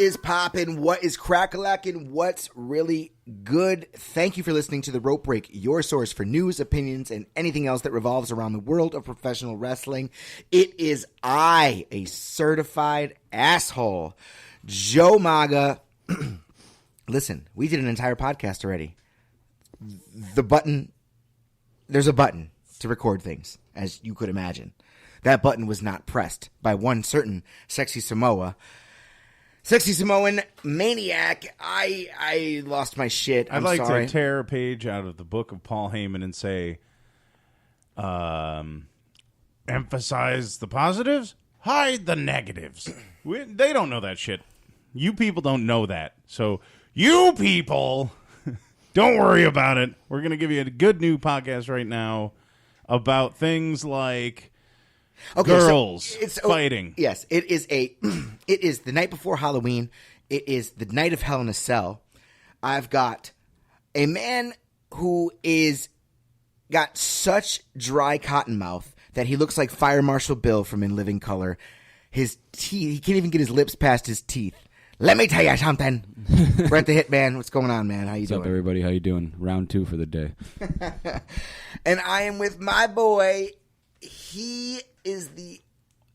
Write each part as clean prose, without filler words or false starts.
is poppin'? What is crack-a-lackin'? What's really good? Thank you for listening to The Rope Break, your source for news, opinions, and anything else that revolves around the world of professional wrestling. It is I, a certified asshole, Joe Maga. Listen, we did an entire podcast already. There's a button to record things, as you could imagine. That button was not pressed by one certain Sexy Samoan maniac. I lost my shit. I'd like to tear a page out of the book of Paul Heyman and say, emphasize the positives, hide the negatives. They don't know that shit. You people don't know that. So you people, don't worry about it. We're going to give you a good new podcast right now about things like girls fighting. Yes, it is the night before Halloween. It is the night of Hell in a Cell. I've got a man who got such dry cotton mouth that he looks like Fire Marshal Bill from In Living Color. His teeth, he can't even get his lips past his teeth. Let me tell you something. Brent the Hitman, what's going on, man? How you doing? What's up, everybody? How you doing? Round 2 for the day. And I am with my boy. He is the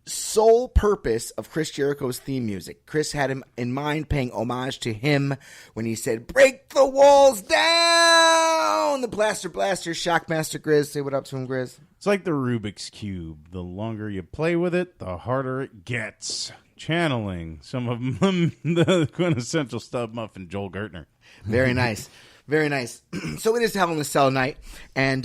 sole purpose of Chris Jericho's theme music. Chris had him in mind, paying homage to him when he said, "Break the walls down!" The Blaster, Shockmaster Grizz. Say what up to him, Grizz. It's like the Rubik's Cube. The longer you play with it, the harder it gets. Channeling some of the quintessential Stub Muffin Joel Gertner. Very nice. Very nice. So it is Hell in a Cell night, and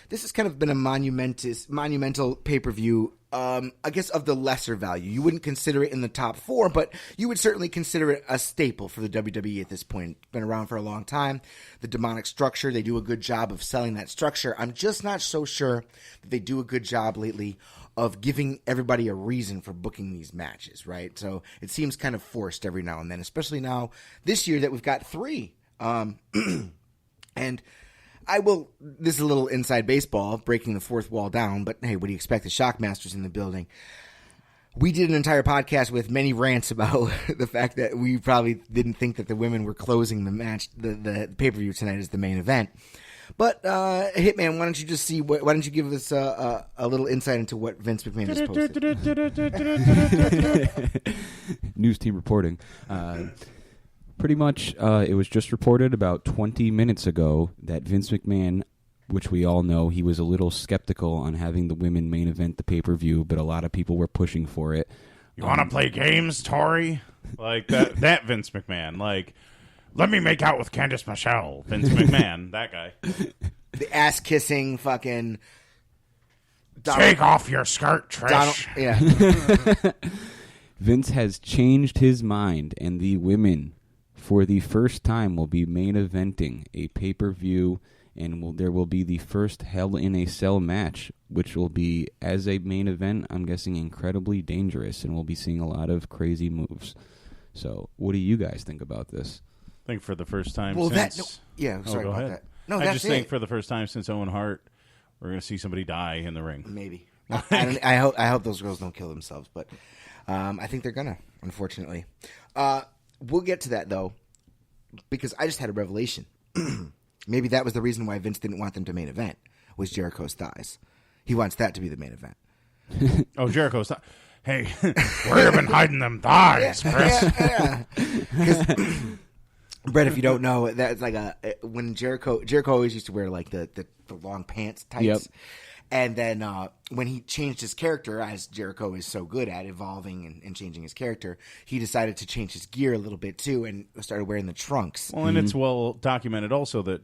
this has kind of been a monumental pay-per-view, I guess, of the lesser value. You wouldn't consider it in the top 4, but you would certainly consider it a staple for the WWE at this point. It's been around for a long time. The demonic structure, they do a good job of selling that structure. I'm just not so sure that they do a good job lately of giving everybody a reason for booking these matches, right? So it seems kind of forced every now and then, especially now this year that we've got 3. And this is a little inside baseball, breaking the fourth wall down, but hey, what do you expect? The Shockmaster's in the building. We did an entire podcast with many rants about the fact that we probably didn't think that the women were closing the match, the pay-per-view tonight as the main event. But, Hitman, why don't you just why don't you give us a little insight into what Vince McMahon just posted? News team reporting. Pretty much, it was just reported about 20 minutes ago that Vince McMahon, which we all know, he was a little skeptical on having the women main event the pay-per-view, but a lot of people were pushing for it. You want to play games, Tori? Like that Vince McMahon. Like, let me make out with Candice Michelle. Vince McMahon, that guy. The ass-kissing fucking... Take off your skirt, Trish. Yeah. Vince has changed his mind, and the women, for the first time, will be main eventing a pay-per-view, and there will be the first Hell in a Cell match, which will be, as a main event, I'm guessing incredibly dangerous, and we'll be seeing a lot of crazy moves. So, what do you guys think about this? I think for the first time sorry go about ahead. that. No, I that's just think for the first time since Owen Hart, we're going to see somebody die in the ring. Maybe. I hope those girls don't kill themselves, but I think they're gonna, unfortunately. We'll get to that, though, because I just had a revelation. Maybe that was the reason why Vince didn't want them to main event, was Jericho's thighs. He wants that to be the main event. Oh, Jericho's thighs. Hey, where have you been hiding them thighs, Chris? Yeah. Brett, if you don't know, that's like when Jericho always used to wear like the long pants tights. Yep. And then when he changed his character, as Jericho is so good at evolving and changing his character, he decided to change his gear a little bit too and started wearing the trunks. Well, and it's well documented also that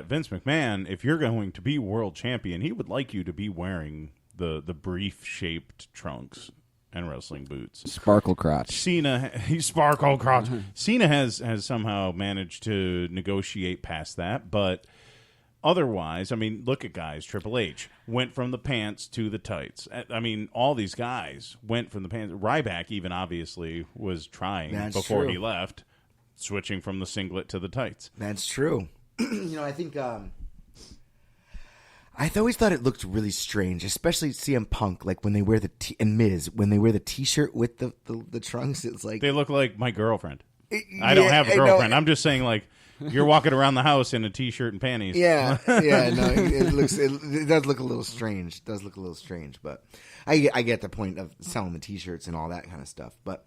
Vince McMahon, if you're going to be world champion, he would like you to be wearing the brief-shaped trunks and wrestling boots. Sparkle crotch. Sparkle crotch. Cena has somehow managed to negotiate past that, but otherwise, I mean, look at guys. Triple H went from the pants to the tights. I mean, all these guys went from the pants. Ryback even obviously was trying before he left, switching from the singlet to the tights. That's true. I think I always thought it looked really strange, especially CM Punk, like when they wear and Miz, when they wear the T-shirt with the trunks. It's like they look like my girlfriend. I don't have a girlfriend. I'm just saying, like, you're walking around the house in a t-shirt and panties. Yeah, no, it does look a little strange. But I get the point of selling the t-shirts and all that kind of stuff. But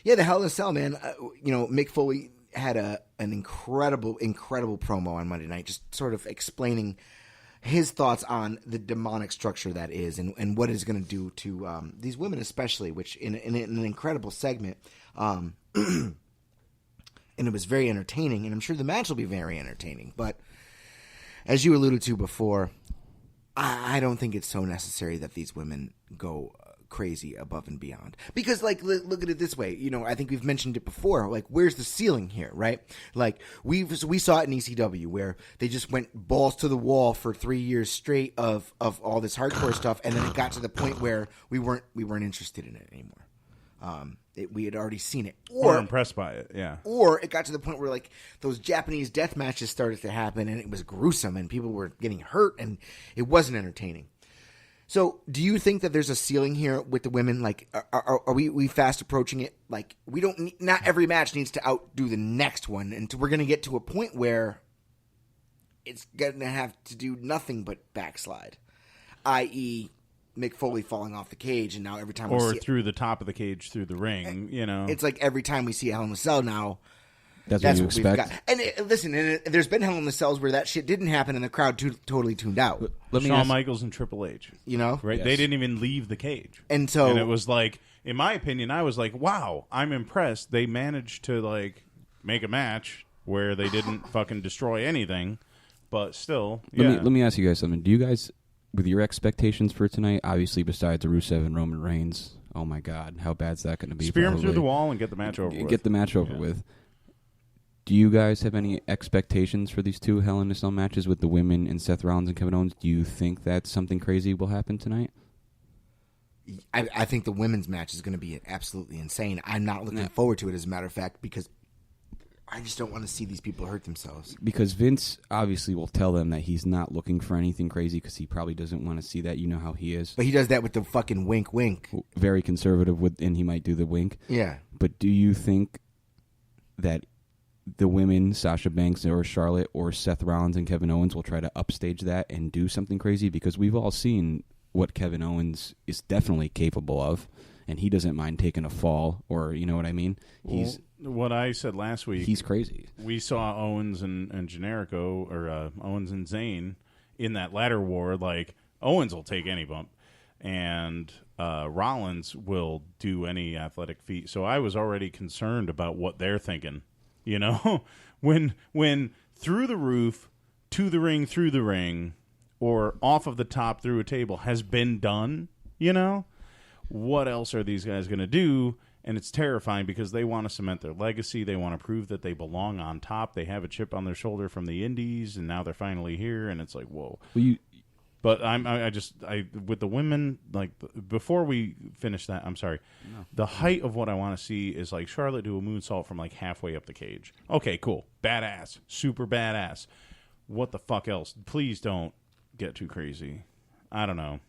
yeah, the Hell in a Cell, man. Mick Foley had an incredible promo on Monday night, just sort of explaining his thoughts on the demonic structure that is, and what it's going to do to these women, especially, which in an incredible segment. And it was very entertaining, and I'm sure the match will be very entertaining. But as you alluded to before, I don't think it's so necessary that these women go crazy above and beyond. Because, like, look at it this way. I think we've mentioned it before. Like, where's the ceiling here, right? Like, we saw it in ECW where they just went balls to the wall for 3 years straight of all this hardcore stuff, and then it got to the point where we weren't interested in it anymore. We had already seen it, or impressed by it, yeah. Or it got to the point where, like, those Japanese death matches started to happen, and it was gruesome, and people were getting hurt, and it wasn't entertaining. So, do you think that there's a ceiling here with the women? Like, are we fast approaching it? Like, not every match needs to outdo the next one, and we're going to get to a point where it's going to have to do nothing but backslide, i.e., Mick Foley falling off the cage, and now every time we see through the top of the cage, through the ring, It's like every time we see Hell in a Cell now, that's what you expect. We've got. And listen, there's been Hell in a Cells where that shit didn't happen, and the crowd totally tuned out. Shawn Michaels and Triple H, right? Yes. They didn't even leave the cage, and it was like, in my opinion, I was like, wow, I'm impressed. They managed to, like, make a match where they didn't fucking destroy anything, but still, Let me ask you guys something. Do you guys, with your expectations for tonight, obviously besides Rusev and Roman Reigns, oh my God, how bad's that going to be? Spear him through the wall and get the match over with. Get the match over with. Do you guys have any expectations for these two Hell in a Cell matches with the women and Seth Rollins and Kevin Owens? Do you think that something crazy will happen tonight? I think the women's match is going to be absolutely insane. I'm not looking forward to it, as a matter of fact, because I just don't want to see these people hurt themselves. Because Vince obviously will tell them that he's not looking for anything crazy because he probably doesn't want to see that. You know how he is. But he does that with the fucking wink. Very conservative, and he might do the wink. Yeah. But do you think that the women, Sasha Banks or Charlotte or Seth Rollins and Kevin Owens, will try to upstage that and do something crazy? Because we've all seen what Kevin Owens is definitely capable of, and he doesn't mind taking a fall, or you know what I mean? He's what I said last week. He's crazy. We saw Owens and Generico, or Owens and Zayn, in that ladder war. Like, Owens will take any bump, and Rollins will do any athletic feat. So I was already concerned about what they're thinking. When through the roof, to the ring, through the ring, or off of the top through a table has been done, what else are these guys going to do? And it's terrifying because they want to cement their legacy. They want to prove that they belong on top. They have a chip on their shoulder from the Indies, and now they're finally here, and it's like, whoa. Well, But I with the women, like, before we finish that, I'm sorry. No. The height of what I want to see is, like, Charlotte do a moonsault from, like, halfway up the cage. Okay, cool. Badass. Super badass. What the fuck else? Please don't get too crazy. I don't know.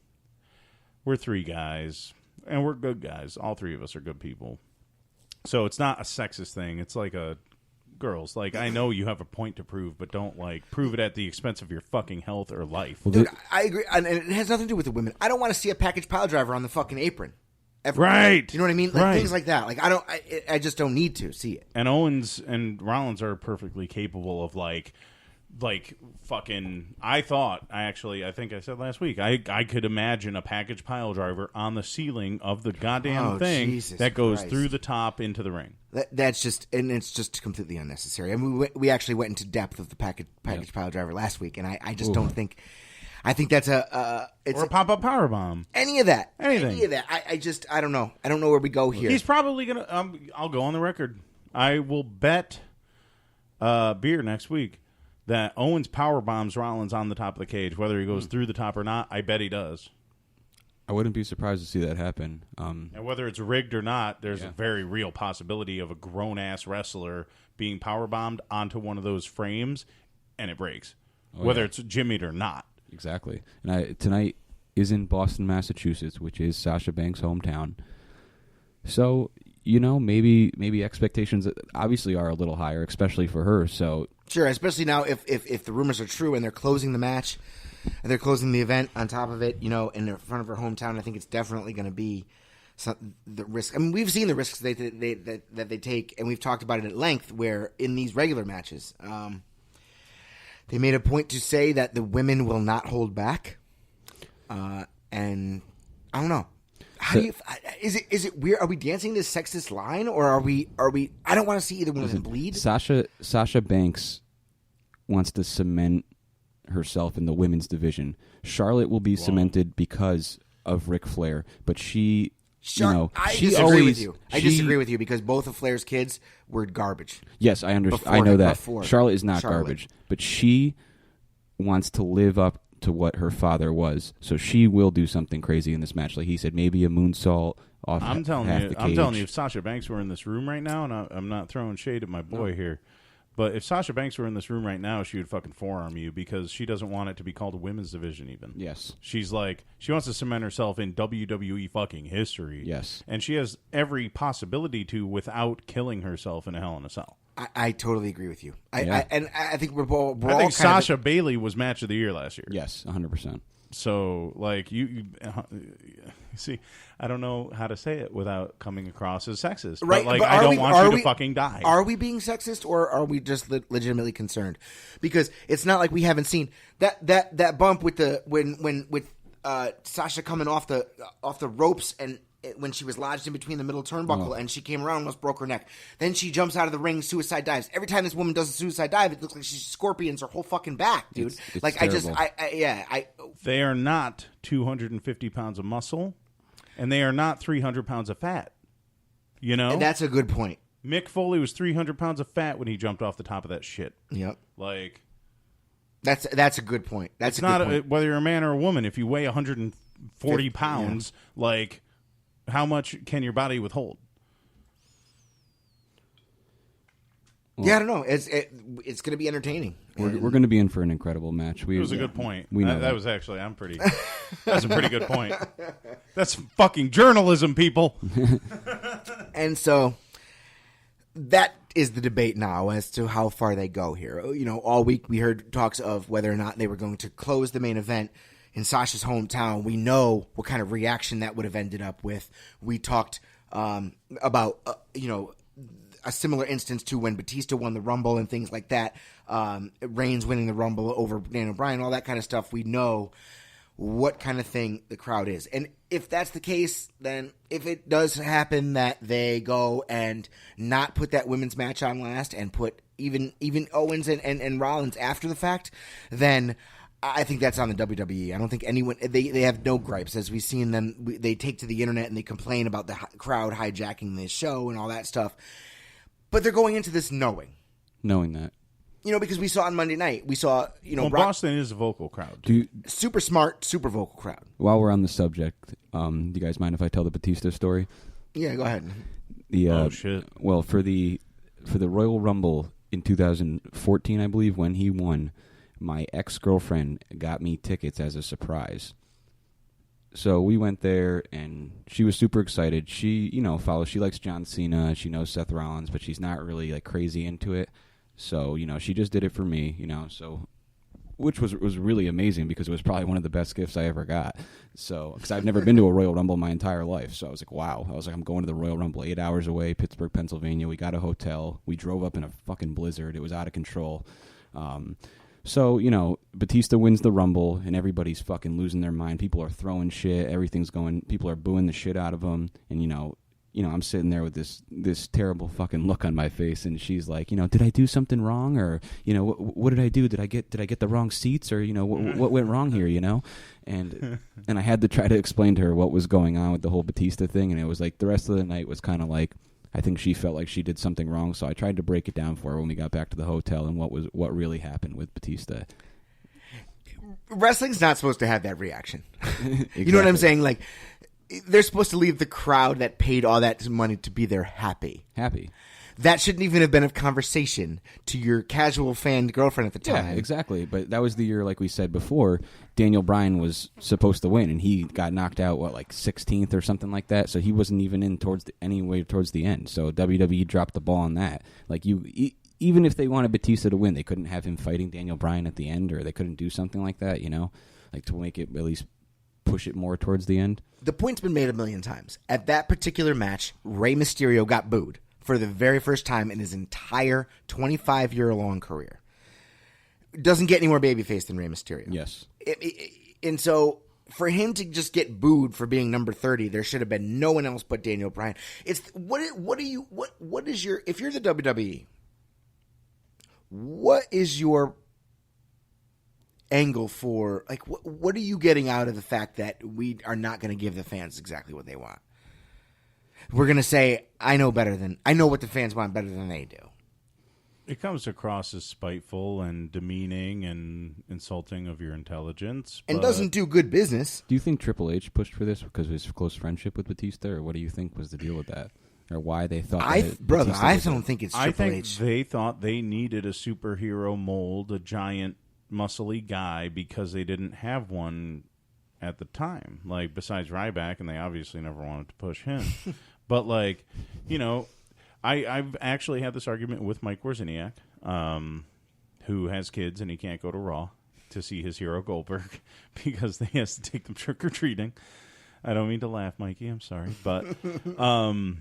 We're three guys, and we're good guys. All three of us are good people. So it's not a sexist thing. It's like a... Girls, like, I know you have a point to prove, but don't, like, prove it at the expense of your fucking health or life. Dude, I agree, and it has nothing to do with the women. I don't want to see a package pile driver on the fucking apron. Ever. Right. You know what I mean? Like, things like that. Like, I just don't need to see it. And Owens and Rollins are perfectly capable of, like fucking. I think I said last week, I could imagine a package pile driver on the ceiling of the goddamn thing Jesus that goes Christ. through the top into the ring. That's just, and it's just completely unnecessary. I mean, we actually went into depth of the package pile driver last week, and I just don't think. I think that's it's or a pop-up powerbomb. Any of that. Anything. Any of that. I don't know. I don't know where we go here. He's probably gonna. I'll go on the record. I will bet beer next week that Owens power bombs Rollins on the top of the cage, whether he goes through the top or not. I bet he does. I wouldn't be surprised to see that happen. And whether it's rigged or not, there's a very real possibility of a grown-ass wrestler being power bombed onto one of those frames, and it breaks, whether it's jimmied or not. Exactly. And tonight is in Boston, Massachusetts, which is Sasha Banks' hometown. So maybe expectations obviously are a little higher, especially for her. So sure, especially now if the rumors are true and they're closing the match and they're closing the event on top of it, in front of her hometown, I think it's definitely going to be the risk. I mean, we've seen the risks that they take, and we've talked about it at length. Where in these regular matches, they made a point to say that the women will not hold back, and I don't know. How do you? Is it weird? Are we dancing this sexist line, or are we? I don't want to see either one of them bleed. Sasha Banks wants to cement herself in the women's division. Charlotte will be cemented because of Ric Flair, but she. I disagree with you. I disagree with you because both of Flair's kids were garbage. Yes, I understand. I know that. Charlotte is not garbage, but she wants to live up to what her father was, so she will do something crazy in this match. Like he said, maybe a moonsault off. I'm telling you, if Sasha Banks were in this room right now, and I'm not throwing shade at my boy here, but if Sasha Banks were in this room right now, she would fucking forearm you because she doesn't want it to be called a women's division even. Yes. She's like, she wants to cement herself in WWE fucking history. Yes. And she has every possibility to without killing herself in a Hell in a Cell. I totally agree with you. I think we're I think Sasha Bailey was match of the year last year. Yes, 100%. So, like, you see, I don't know how to say it without coming across as sexist. Right, but I don't want you to fucking die. Are we being sexist, or are we just legitimately concerned? Because it's not like we haven't seen that bump with with Sasha coming off the ropes and when she was lodged in between the middle turnbuckle and she came around and almost broke her neck. Then she jumps out of the ring, suicide dives. Every time this woman does a suicide dive, it looks like she scorpions her whole fucking back, dude. It's like terrible. They are not 250 pounds of muscle, and they are not 300 pounds of fat. And that's a good point. Mick Foley was 300 pounds of fat when he jumped off the top of that shit. Yep. Like, that's a good point. That's it's not whether you're a man or a woman. If you weigh 140 pounds, like, how much can your body withhold? Well, I don't know. It's going to be entertaining. We're going to be in for an incredible match. It was a good point. We know that was actually that's a pretty good point. That's fucking journalism, people. And so that is the debate now as to how far they go here. All week we heard talks of whether or not they were going to close the main event in Sasha's hometown. We know what kind of reaction that would have ended up with. We talked about, a similar instance to when Batista won the Rumble and things like that. Reigns winning the Rumble over Daniel Bryan, all that kind of stuff. We know what kind of thing the crowd is. And if that's the case, then if it does happen that they go and not put that women's match on last and put even Owens and Rollins after the fact, then I think that's on the WWE. I don't think anyone they have no gripes. As we've seen them, they take to the internet and they complain about the crowd hijacking this show and all that stuff. But they're going into this knowing that. Because we saw on Monday night, we saw Boston is a vocal crowd. Super smart, super vocal crowd. While we're on the subject, do you guys mind if I tell the Batista story? Yeah, go ahead. Oh shit! Well, for the Royal Rumble in 2014, I believe, when he won, my ex-girlfriend got me tickets as a surprise. So we went there, and she was super excited. She, she likes John Cena. She knows Seth Rollins, but she's not really, like, crazy into it. So, she just did it for me, so, which was really amazing because it was probably one of the best gifts I ever got. So, because I've never been to a Royal Rumble my entire life. So I was like, wow. I was like, I'm going to the Royal Rumble 8 hours away, Pittsburgh, Pennsylvania. We got a hotel. We drove up in a fucking blizzard. It was out of control. So, Batista wins the Rumble, and everybody's fucking losing their mind. People are throwing shit. Everything's going. People are booing the shit out of him. And, I'm sitting there with this terrible fucking look on my face, and she's like, did I do something wrong? Or, what did I do? Did I get the wrong seats? Or, what went wrong here, And I had to try to explain to her what was going on with the whole Batista thing, and it was like the rest of the night was kind of like, I think she felt like she did something wrong, so I tried to break it down for her when we got back to the hotel and what really happened with Batista. Wrestling's not supposed to have that reaction. Exactly. You know what I'm saying? Like, they're supposed to leave the crowd that paid all that money to be there happy. that shouldn't even have been a conversation to your casual fan girlfriend at the time. Yeah, exactly. But that was the year, like we said before, Daniel Bryan was supposed to win, and he got knocked out, 16th or something like that. So he wasn't even in anyway towards the end. So WWE dropped the ball on that. Even if they wanted Batista to win, they couldn't have him fighting Daniel Bryan at the end, or they couldn't do something like that, to make it at least push it more towards the end. The point's been made a million times. At that particular match, Rey Mysterio got booed for the very first time in his entire 25-year-long career. Doesn't get any more babyface than Rey Mysterio. Yes. And so for him to just get booed for being number 30, there should have been no one else but Daniel Bryan. It's what is your, if you're the WWE, what is your angle for, what are you getting out of the fact that we are not going to give the fans exactly what they want? We're going to say, I know what the fans want better than they do. It comes across as spiteful and demeaning and insulting of your intelligence. And doesn't do good business. Do you think Triple H pushed for this because of his close friendship with Batista, or what do you think was the deal with that? Or why they thought I don't think it's Triple H. They thought they needed a superhero mold, a giant, muscly guy, because they didn't have one at the time. Besides Ryback, and they obviously never wanted to push him. But, I've actually had this argument with Mike Wozniak, who has kids and he can't go to Raw to see his hero Goldberg because he has to take them trick-or-treating. I don't mean to laugh, Mikey. I'm sorry. But when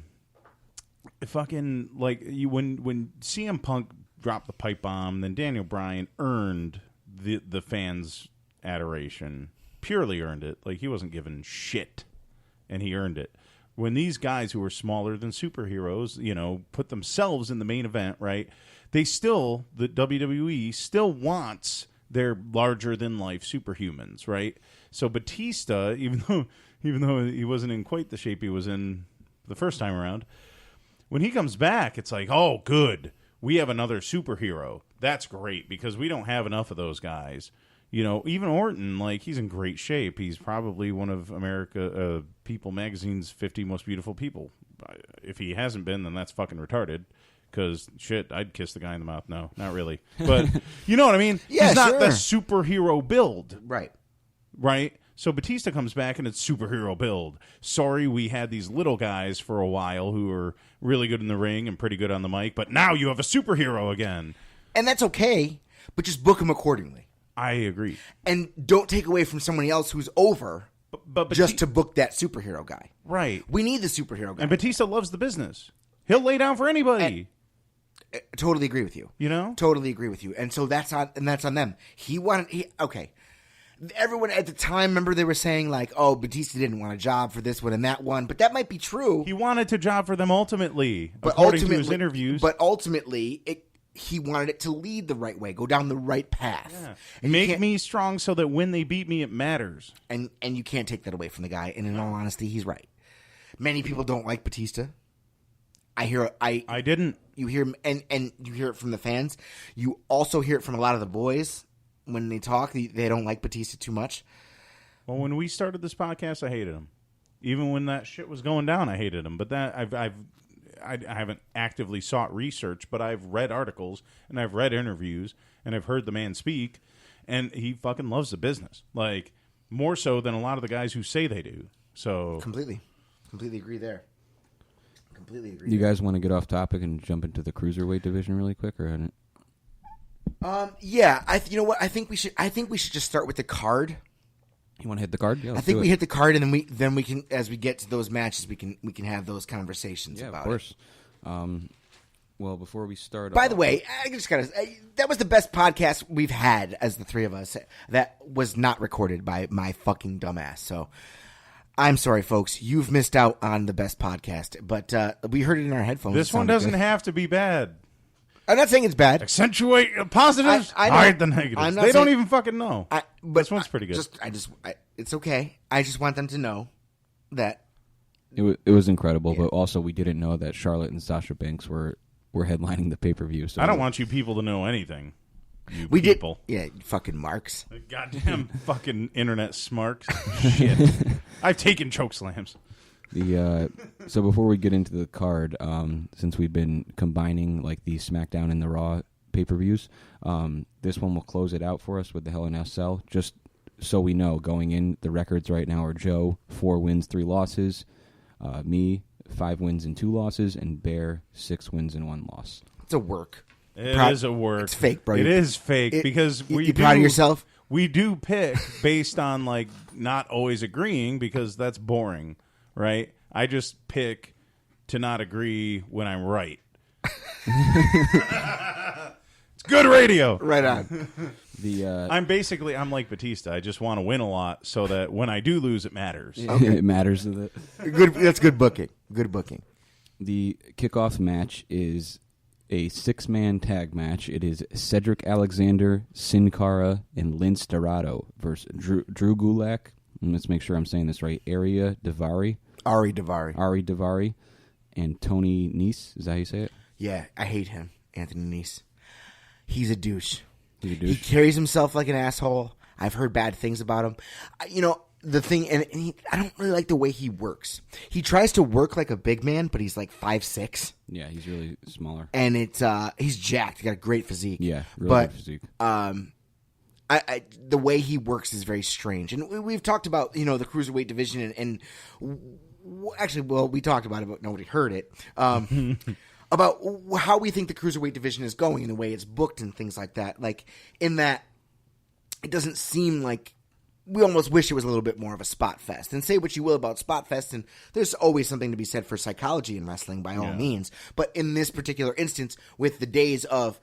CM Punk dropped the pipe bomb, then Daniel Bryan earned the fans' adoration. Purely earned it. He wasn't given shit, and he earned it. When these guys who are smaller than superheroes, put themselves in the main event, right? The WWE still wants their larger-than-life superhumans, right? So Batista, even though he wasn't in quite the shape he was in the first time around, when he comes back, it's like, oh, good. We have another superhero. That's great, because we don't have enough of those guys. Even Orton, he's in great shape. He's probably one of People Magazine's 50 most beautiful people. If he hasn't been, then that's fucking retarded. Because, shit, I'd kiss the guy in the mouth. No, not really. But, you know what I mean? Yeah, he's not sure. the superhero build. Right. So Batista comes back and it's superhero build. Sorry, we had these little guys for a while who were really good in the ring and pretty good on the mic, but now you have a superhero again. And that's okay, but just book him accordingly. I agree. And don't take away from somebody else who's over but just to book that superhero guy. Right. We need the superhero guy. And Batista loves the business. He'll lay down for anybody. Totally agree with you. Totally agree with you. And so that's on them. Okay. Everyone at the time, remember they were saying Batista didn't want a job for this one and that one, but that might be true. He wanted to job for them ultimately, according to his interviews. But ultimately, he wanted it to lead the right way, go down the right path. Yeah. And make me strong so that when they beat me, it matters. And you can't take that away from the guy. And in all honesty, he's right. Many people don't like Batista. I didn't. You hear and you hear it from the fans. You also hear it from a lot of the boys when they talk. They don't like Batista too much. Well, when we started this podcast, I hated him. Even when that shit was going down, I hated him. But that I haven't actively sought research, but I've read articles and I've read interviews and I've heard the man speak, and he fucking loves the business, more so than a lot of the guys who say they do. So completely agree there. Completely agree. You guys want to get off topic and jump into the cruiserweight division really quick, or? Yeah. You know what? I think we should just start with the card. You want to hit the card? Yeah, I think we hit the card, and then we can, as we get to those matches, we can have those conversations about it. Of course. Well, before we start, by the way, I just gotta say, that was the best podcast we've had as the three of us. That was not recorded by my fucking dumbass. So I'm sorry, folks. You've missed out on the best podcast, but we heard it in our headphones. This one doesn't have to be bad. I'm not saying it's bad. Accentuate the positives, hide the negatives. They don't even fucking know. But this one's pretty good. It's okay. I just want them to know that it was incredible. Yeah. But also, we didn't know that Charlotte and Sasha Banks were headlining the pay-per-view. So I don't want you people to know anything. We people. Yeah, fucking marks. Goddamn fucking internet smarks. Shit. I've taken choke slams. So before we get into the card, since we've been combining like the SmackDown and the Raw pay-per-views, this one will close it out for us with the Hell in a Cell. Just so we know, going in, the records right now are Joe 4 wins, 3 losses, me 5 wins and 2 losses, and Bear 6 wins and 1 loss. It's a work. It is a work. It's fake, bro. It is fake because you proud of yourself? We do pick based on like not always agreeing because that's boring, right? I just pick to not agree when I'm right. It's good radio. Right on. I'm like Batista. I just want to win a lot so that when I do lose, it matters. Okay. It matters. Good. That's good booking. Good booking. The kickoff match is a 6-man tag match. It is Cedric Alexander, Sin Cara, and Lince Dorado versus Drew Gulak. Let's make sure I'm saying this right. Ari Daivari, and Tony Nese. Is that how you say it? Yeah, I hate him, Anthony Nese. He's a douche. He carries himself like an asshole. I've heard bad things about him. The thing, I don't really like the way he works. He tries to work like a big man, but he's like 5'6". Yeah, he's really smaller. And he's jacked. He got a great physique. Yeah, really good physique. The way he works is very strange. And we've talked about, the cruiserweight division and we talked about it, but nobody heard it. About how we think the cruiserweight division is going and the way it's booked and things like that. Like, in that it doesn't seem like we almost wish it was a little bit more of a spot fest. And say what you will about spot fest, and there's always something to be said for psychology in wrestling by all means. But in this particular instance, with the days of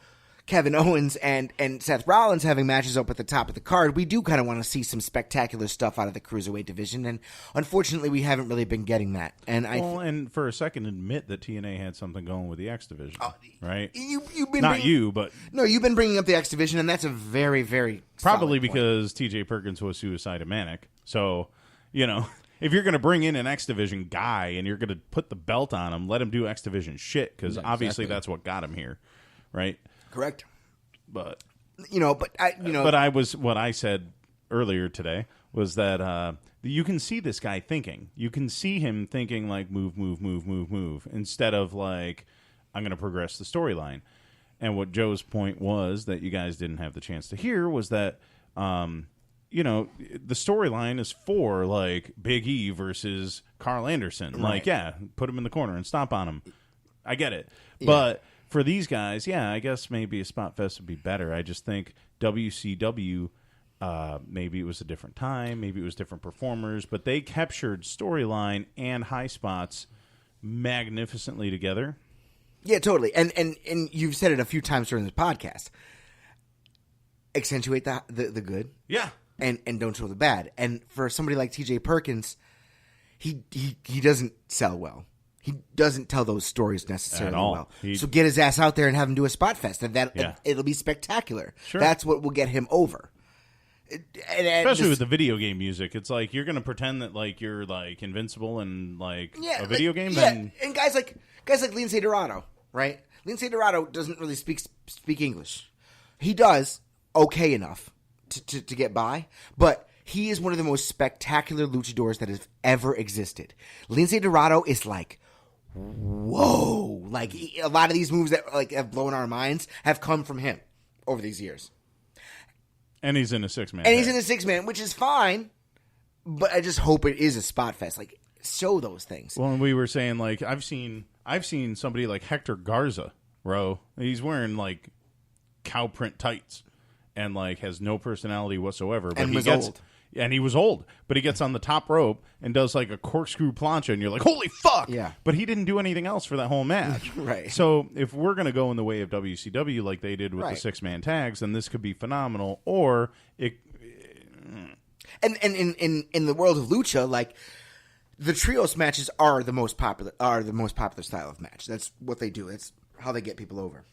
Kevin Owens and Seth Rollins having matches up at the top of the card, we do kind of want to see some spectacular stuff out of the cruiserweight division, and unfortunately we haven't really been getting that. And and for a second admit that TNA had something going with the X division, right? You've been you've been bringing up the X division, and that's a very, very probably solid because TJ Perkins was suicide manic. So if you're going to bring in an X division guy and you're going to put the belt on him, let him do X division shit because obviously that's what got him here, right? Correct. But what I said earlier today was that you can see this guy thinking. You can see him thinking like move, instead of like I'm going to progress the storyline. And what Joe's point was that you guys didn't have the chance to hear was that the storyline is for like Big E versus Carl Anderson. Right. Like, put him in the corner and stomp on him. I get it, but for these guys, I guess maybe a spot fest would be better. I just think WCW, maybe it was a different time, maybe it was different performers, but they captured storyline and high spots magnificently together. Yeah, totally. And you've said it a few times during this podcast. Accentuate the good. Yeah. And don't show the bad. And for somebody like TJ Perkins, he doesn't sell well. He doesn't tell those stories necessarily well. So get his ass out there and have him do a spot fest. And it'll be spectacular. Sure. That's what will get him over. Especially with the video game music. It's like you're going to pretend that like you're like invincible and like a video game. Yeah, and guys like Lince Dorado, right? Lince Dorado doesn't really speak English. He does okay enough to get by, but he is one of the most spectacular luchadors that has ever existed. Lince Dorado is like, whoa! Like a lot of these moves that like have blown our minds have come from him over these years. And he's in a 6-man. And he's in a 6-man, which is fine. But I just hope it is a spot fest. Like, show those things. Well, and we were saying like I've seen somebody like Hector Garza, bro. He's wearing like cow print tights and like has no personality whatsoever. But old. And he was old, but he gets on the top rope and does like a corkscrew plancha, and you're like, holy fuck! Yeah. But he didn't do anything else for that whole match. Right. So if we're going to go in the way of WCW like they did with the 6-man tags, then this could be phenomenal, or it... And in the world of lucha, like, the trios matches are the most popular style of match. That's what they do. That's how they get people over.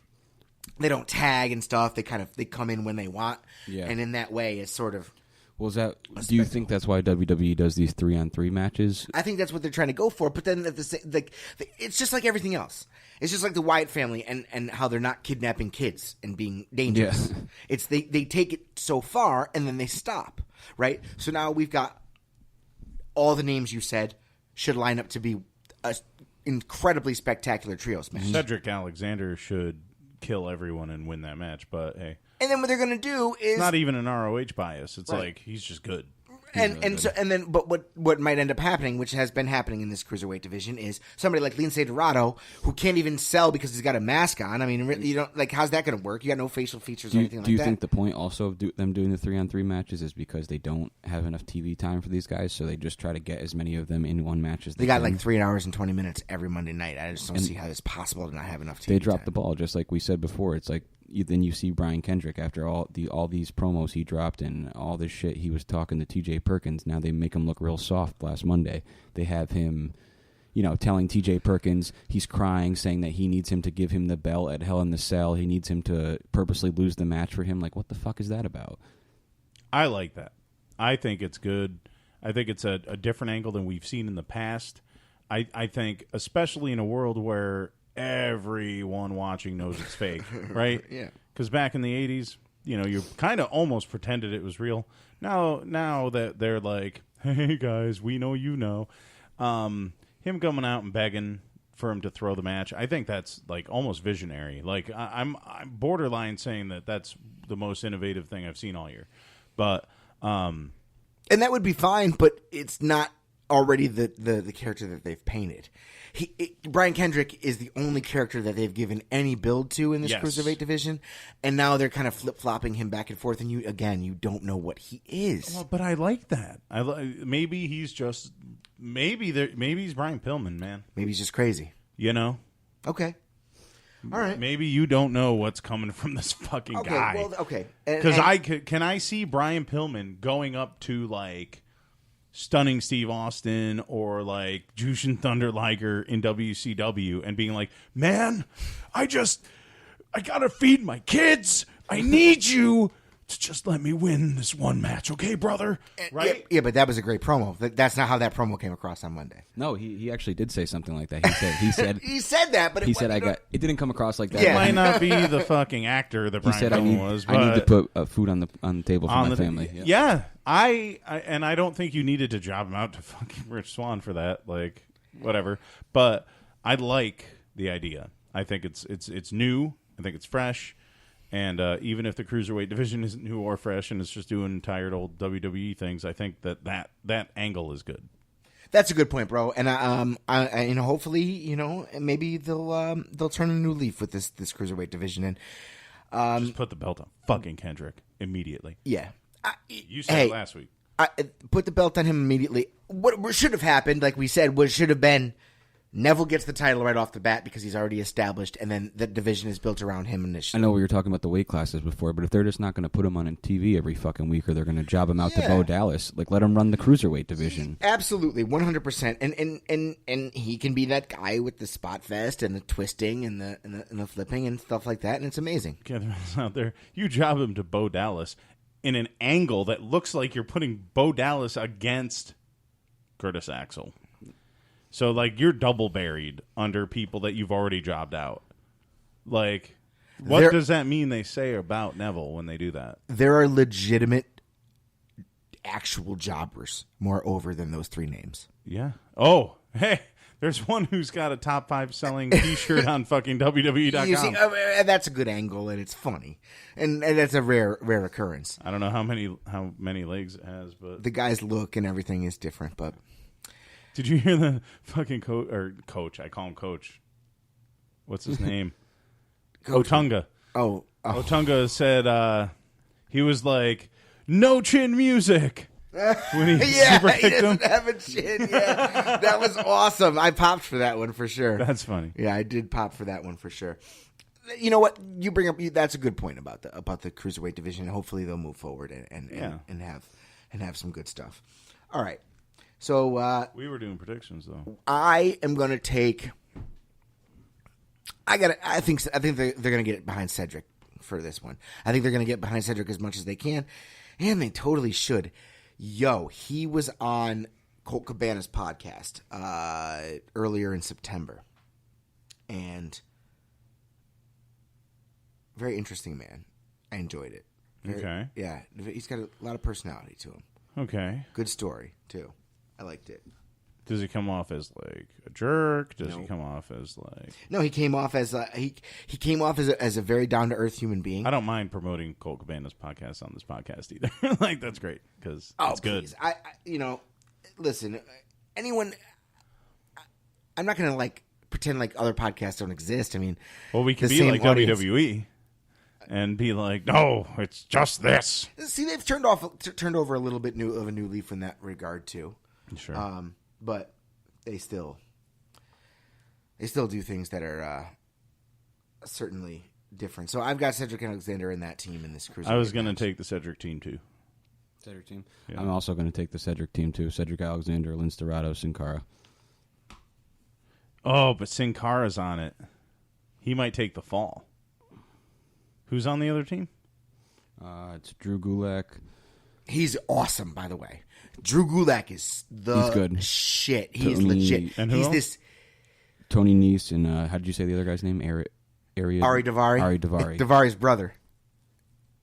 They don't tag and stuff. They come in when they want. Yeah. And in that way, it's sort of... Well, do you think that's why WWE does these 3-on-3 matches? I think that's what they're trying to go for, but then it's just like everything else. It's just like the Wyatt family and how they're not kidnapping kids and being dangerous. Yeah. It's they take it so far and then they stop, right? So now we've got all the names you said should line up to be a incredibly spectacular trios match. Cedric Alexander should kill everyone and win that match, but hey. And then what they're going to do is It's not even an ROH bias. It's Right. like he's just good. But what might end up happening, which has been happening in this cruiserweight division, is somebody like Lince Dorado who can't even sell because he's got a mask on. I mean, you don't like how's that going to work? You got no facial features or anything like that. Do you think the point also of them doing the 3-on-3 matches is because they don't have enough TV time for these guys, so they just try to get as many of them in one match as they got can? like 3 hours and 20 minutes every Monday night? I just don't see how it's possible to not have enough TV They dropped time. the ball, just like we said before. It's like then you see Brian Kendrick after all these promos he dropped and all this shit he was talking to TJ Perkins. Now they make him look real soft. Last Monday they have him, telling TJ Perkins he's crying, saying that he needs him to give him the belt at Hell in the Cell. He needs him to purposely lose the match for him. Like, what the fuck is that about? I like that. I think it's good. I think it's a different angle than we've seen in the past. I think, especially in a world where everyone watching knows it's fake, right? Yeah. Because back in the 80s, you kind of almost pretended it was real. Now that they're like, hey, guys, we know you know. Him coming out and begging for him to throw the match, I think that's like almost visionary. Like I'm borderline saying that that's the most innovative thing I've seen all year. But And that would be fine, but it's not already the character that they've painted. Brian Kendrick is the only character that they've given any build to in this Yes. cruiserweight division, and now they're kind of flip-flopping him back and forth, and you don't know what he is. well, but I like that. Maybe he's just maybe he's Brian Pillman, man. Maybe he's just crazy. Okay. All right. Maybe you don't know what's coming from this fucking Okay. guy. Well, okay. Because can I see Brian Pillman going up to like Stunning Steve Austin or like Jushin Thunder Liger in WCW and being like, man, I gotta feed my kids. I need you to just let me win this one match, okay, brother? Right? Yeah, but that was a great promo. That's not how that promo came across on Monday. No, he actually did say something like that. He said He said that, but he said it didn't come across like that. Yeah. It might not be the fucking actor that He Brian said Pillman was, but I need to put food on the table for on my the family. Yeah. I don't think you needed to job him out to fucking Rich Swann for that. Like, whatever. But I like the idea. I think it's new. I think it's fresh. And even if the cruiserweight division isn't new or fresh and it's just doing tired old WWE things, I think that angle is good. That's a good point, bro. And hopefully, maybe they'll turn a new leaf with this cruiserweight division. And Just put the belt on fucking Kendrick immediately. yeah, You said it last week. I put the belt on him immediately. What should have happened, like we said, should have been Neville gets the title right off the bat because he's already established, and then the division is built around him initially. I know we were talking about the weight classes before, but if they're just not going to put him on TV every fucking week, or they're going to job him out to Bo Dallas, like let him run the cruiserweight division. Absolutely, 100%. And he can be that guy with the spot vest and the twisting and the flipping and stuff like that, and it's amazing. Catherine's out there. You job him to Bo Dallas in an angle that looks like you're putting Bo Dallas against Curtis Axel. So, like, you're double buried under people that you've already jobbed out. Like, what does that mean they say about Neville when they do that? There are legitimate, actual jobbers more over than those three names. Yeah. Oh, hey, there's one who's got a top 5 selling T-shirt on fucking WWE.com. You see, that's a good angle, and it's funny. And that's a rare occurrence. I don't know how many legs it has, but The guy's look and everything is different, but... Did you hear the fucking coach? I call him Coach. What's his name? Otunga. Oh. Otunga said he was like, no chin music. When he super he kicked him. doesn't have a chin. Yeah, that was awesome. I popped for that one for sure. That's funny. Yeah, I did pop for that one for sure. You know what? You bring up that's a good point about the cruiserweight division. Hopefully they'll move forward and have some good stuff. All right. So We were doing predictions though. I am going to take. I think they're going to get behind Cedric for this one. I think they're going to get behind Cedric as much as they can, and they totally should. Yo, he was on Colt Cabana's podcast earlier in September, and very interesting man. I enjoyed it. Okay. Yeah, he's got a lot of personality to him. Okay. Good story too. I liked it. Does he come off as like a jerk? Does he come off as like? No, he came off as he came off as a very down to earth human being. I don't mind promoting Colt Cabana's podcast on this podcast either. Like that's great because it's good. I listen. Anyone, I'm not gonna like pretend like other podcasts don't exist. I mean, well, we can be like audience. WWE and be like, no, it's just this. See, they've turned over a little bit of a new leaf in that regard too. Sure. But they still do things that are certainly different. So I've got Cedric Alexander in that team in this cruiser. I was going to take the Cedric team too. Cedric team. Yeah. I'm also going to take the Cedric team too. Cedric Alexander, Lince Dorado, Sin Cara. Oh, but Sin Cara's on it. He might take the fall. Who's on the other team? It's Drew Gulak. He's awesome, by the way. Drew Gulak is He's good. Shit. He's Tony, legit. And who He's else? this Tony Nese and how did you say the other guy's name? Ari Davari. Ari Davari. Davari's brother.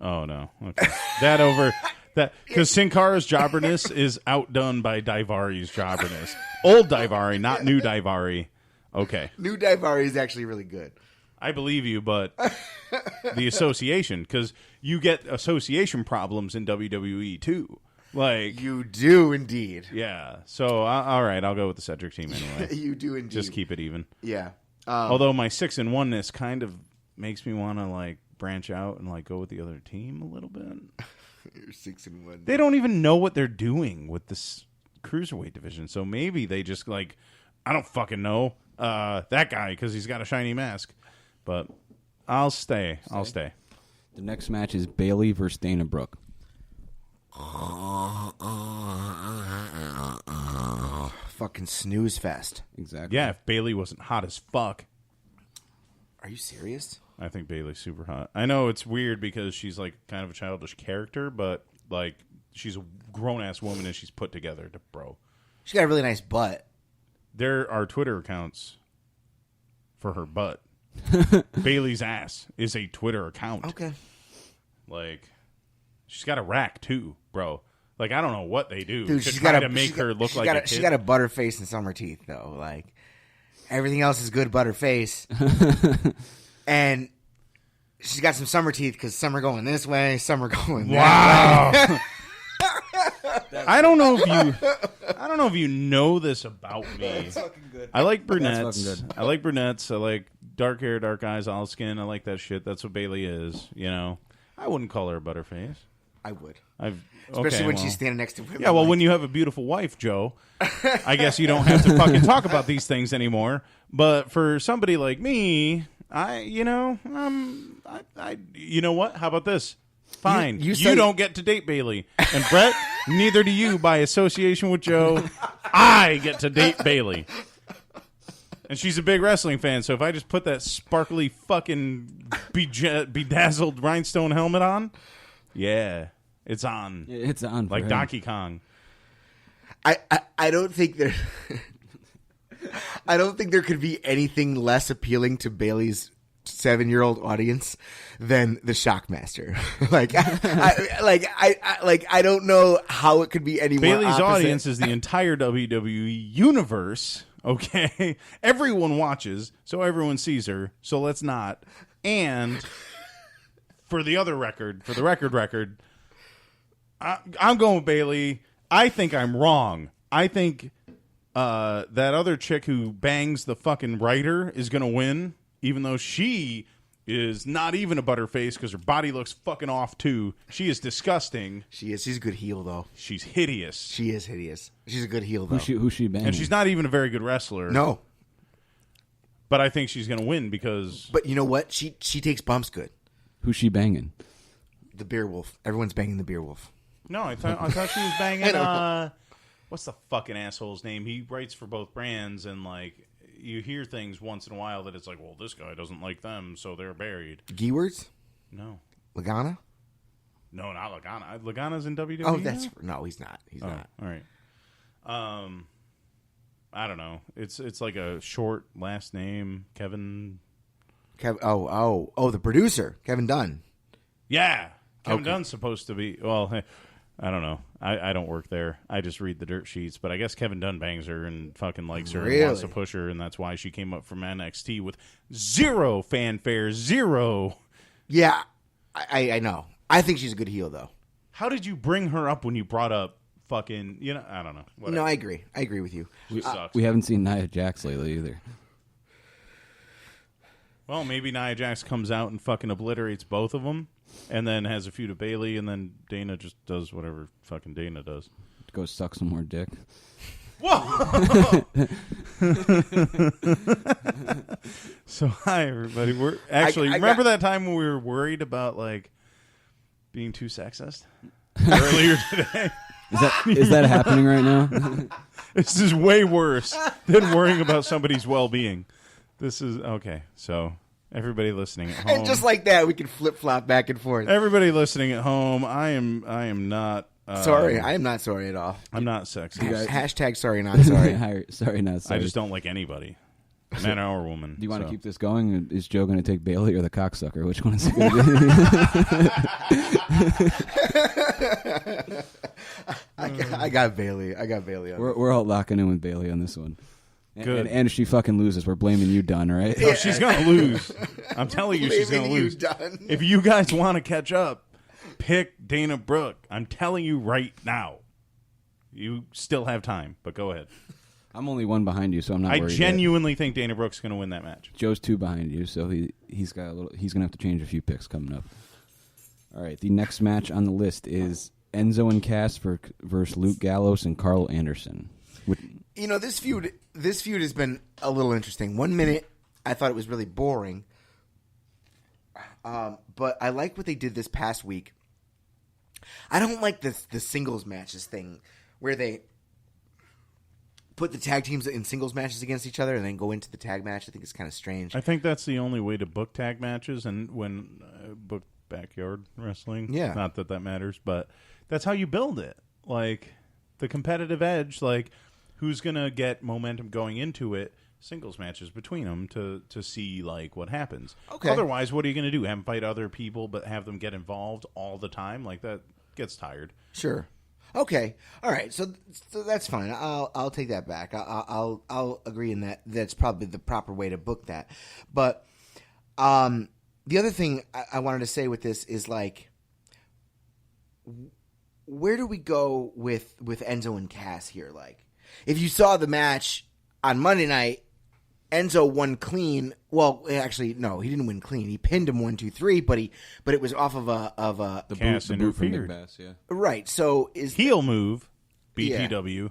Oh no. Okay. That over that because Sin Cara's jobberness is outdone by Daivari's jobberness. Old Daivari, not new Daivari. Okay. New Davari is actually really good. I believe you, but the association, because you get association problems in WWE too. Like You do indeed. yeah. So all right, I'll go with the Cedric team anyway. You do indeed. Just keep it even. Yeah. Although my 6-1-ness kind of makes me want to like branch out and like go with the other team a little bit. You're 6-1. They don't even know what they're doing with this cruiserweight division. So maybe they just like, I don't fucking know that guy because he's got a shiny mask. But I'll stay. I'll stay. The next match is Bailey versus Dana Brooke. Fucking snooze fest. Exactly. Yeah, if Bailey wasn't hot as fuck. Are you serious? I think Bailey's super hot. I know it's weird because she's like kind of a childish character, but like she's a grown ass woman and she's put together, bro. She got a really nice butt. There are Twitter accounts for her butt. Bailey's ass is a Twitter account. Okay. Like, she's got a rack too, bro. Like, I don't know what they do Dude, to she's try got to make her look like a kid. She got a butter face and summer teeth, though. Like, everything else is good butter face. And she's got some summer teeth because some are going this way, some are going that way. I don't know if you know this about me. That's fucking good. I like brunettes. That's fucking good. I like brunettes. I like dark hair, dark eyes, olive skin. I like that shit. That's what Bailey is. You know, I wouldn't call her a butterface. I would. Especially when she's standing next to women. Yeah, well, like, when you have a beautiful wife, Joe, I guess you don't have to fucking talk about these things anymore. But for somebody like me, you know what? How about this? Fine. You You don't get to date Bailey. And Brett, neither do you by association with Joe. I get to date Bailey. And she's a big wrestling fan, so if I just put that sparkly fucking bedazzled rhinestone helmet on, yeah, it's on. It's on. Like for him. Donkey Kong. I don't think there. I don't think there could be anything less appealing to Bailey's 7-year-old audience than the Shockmaster. I don't know how it could be any more Bailey's opposite. audience is the entire WWE universe. Okay, everyone watches, so everyone sees her. So let's not. And for the record, I'm going with Bailey. I think I'm wrong. I think that other chick who bangs the fucking writer is going to win, even though she is not even a butterface because her body looks fucking off too. She is disgusting. She is. She's a good heel, though. She's hideous. She is hideous. She's a good heel, though. Who's she banging? And she's not even a very good wrestler. No. But I think she's going to win because... But you know what? She takes bumps good. Who's she banging? The Beer Wolf. Everyone's banging the Beer Wolf. No, I thought she was banging... what's the fucking asshole's name? He writes for both brands, and like you hear things once in a while that it's like, well, this guy doesn't like them, so they're buried. Geewards? No. Lagana? No, not Lagana. Lagana's in WWE. Oh, that's... now? No, he's not. He's not. All right. I don't know. It's like a short last name, Kevin. The producer, Kevin Dunn. Yeah, Kevin Okay. Dunn's supposed to be. Well, hey, I don't know. I don't work there. I just read the dirt sheets. But I guess Kevin Dunn bangs her and fucking likes her and wants to push her, and that's why she came up from NXT with zero fanfare, zero. Yeah, I know. I think she's a good heel, though. How did you bring her up when you brought up fucking, I don't know. Whatever. No, I agree. I agree with you. Sucks. We haven't seen Nia Jax lately either. Well, maybe Nia Jax comes out and fucking obliterates both of them, and then has a feud with Bayley, and then Dana just does whatever fucking Dana does. Go suck some more dick. Whoa! So, hi, everybody. We're actually, remember that time when we were worried about, like, being too sexist? Earlier today? Is that happening right now? This is way worse than worrying about somebody's well-being. This is okay. So everybody listening at home, And just like that, we can flip-flop back and forth. everybody listening at home, I am not Sorry, I am not sorry at all. I'm not sexy. Hashtag sorry, not sorry. Sorry, not sorry. I just don't like anybody, man or woman. Do you want to so. keep this going? Is Joe going to take Bailey or the cocksucker? Which one is it going to be? I got Bailey. I got Bailey on We're all locking in with Bailey on this one. Good. And if she fucking loses, we're blaming you, Dunn, right? Oh, she's gonna lose. I'm telling you, she's gonna lose. If you guys want to catch up, pick Dana Brooke. I'm telling you right now. You still have time, but go ahead. I'm only one behind you, so I'm not I worried genuinely think Dana Brooke's going to win that match. Joe's two behind you, so he's got a little. He's going to have to change a few picks coming up. All right, the next match on the list is Enzo and Cass versus Luke Gallows and Carl Anderson. This feud has been a little interesting. 1 minute, I thought it was really boring, but I like what they did this past week. I don't like the singles matches thing where they put the tag teams in singles matches against each other and then go into the tag match. I think it's kind of strange. I think that's the only way to book tag matches, and when book backyard wrestling. Yeah. Not that matters, but that's how you build it. Like, the competitive edge, like, who's going to get momentum going into it, singles matches between them to see, like, what happens. Okay. Otherwise, what are you going to do? Have them fight other people but have them get involved all the time? Like, that gets tired. Sure. Okay. All right. So that's fine. I'll take that back. I'll agree in that. That's probably the proper way to book that. But the other thing I wanted to say with this is, like, where do we go with Enzo and Cass here? Like, if you saw the match on Monday night, Enzo won clean. Well, actually, no, he didn't win clean. He pinned him 1-2-3, but it was off of a The Cass boot from Nick interfered. Bass, yeah. right. So is Heel move, BTW.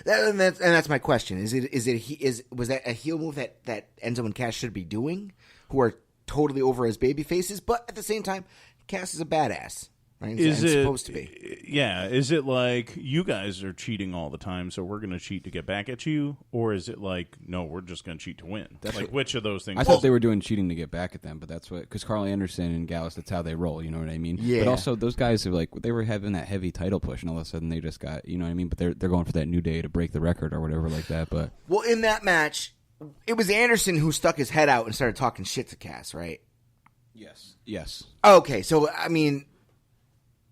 and that's my question. Was that a heel move that Enzo and Cass should be doing, who are totally over as baby faces, but at the same time, Cass is a badass. Right? Is it's it supposed to be? Yeah. Is it like you guys are cheating all the time, so we're going to cheat to get back at you, or is it like no, we're just going to cheat to win? Like, which of those things? I thought they were doing cheating to get back at them, but that's what, because Carl Anderson and Gallus, that's how they roll. You know what I mean? Yeah. But also, those guys are like, they were having that heavy title push, and all of a sudden they just got, you know what I mean? But they're going for that New Day to break the record or whatever like that. But Well, in that match, it was Anderson who stuck his head out and started talking shit to Cass, right? yes, Okay, so I mean,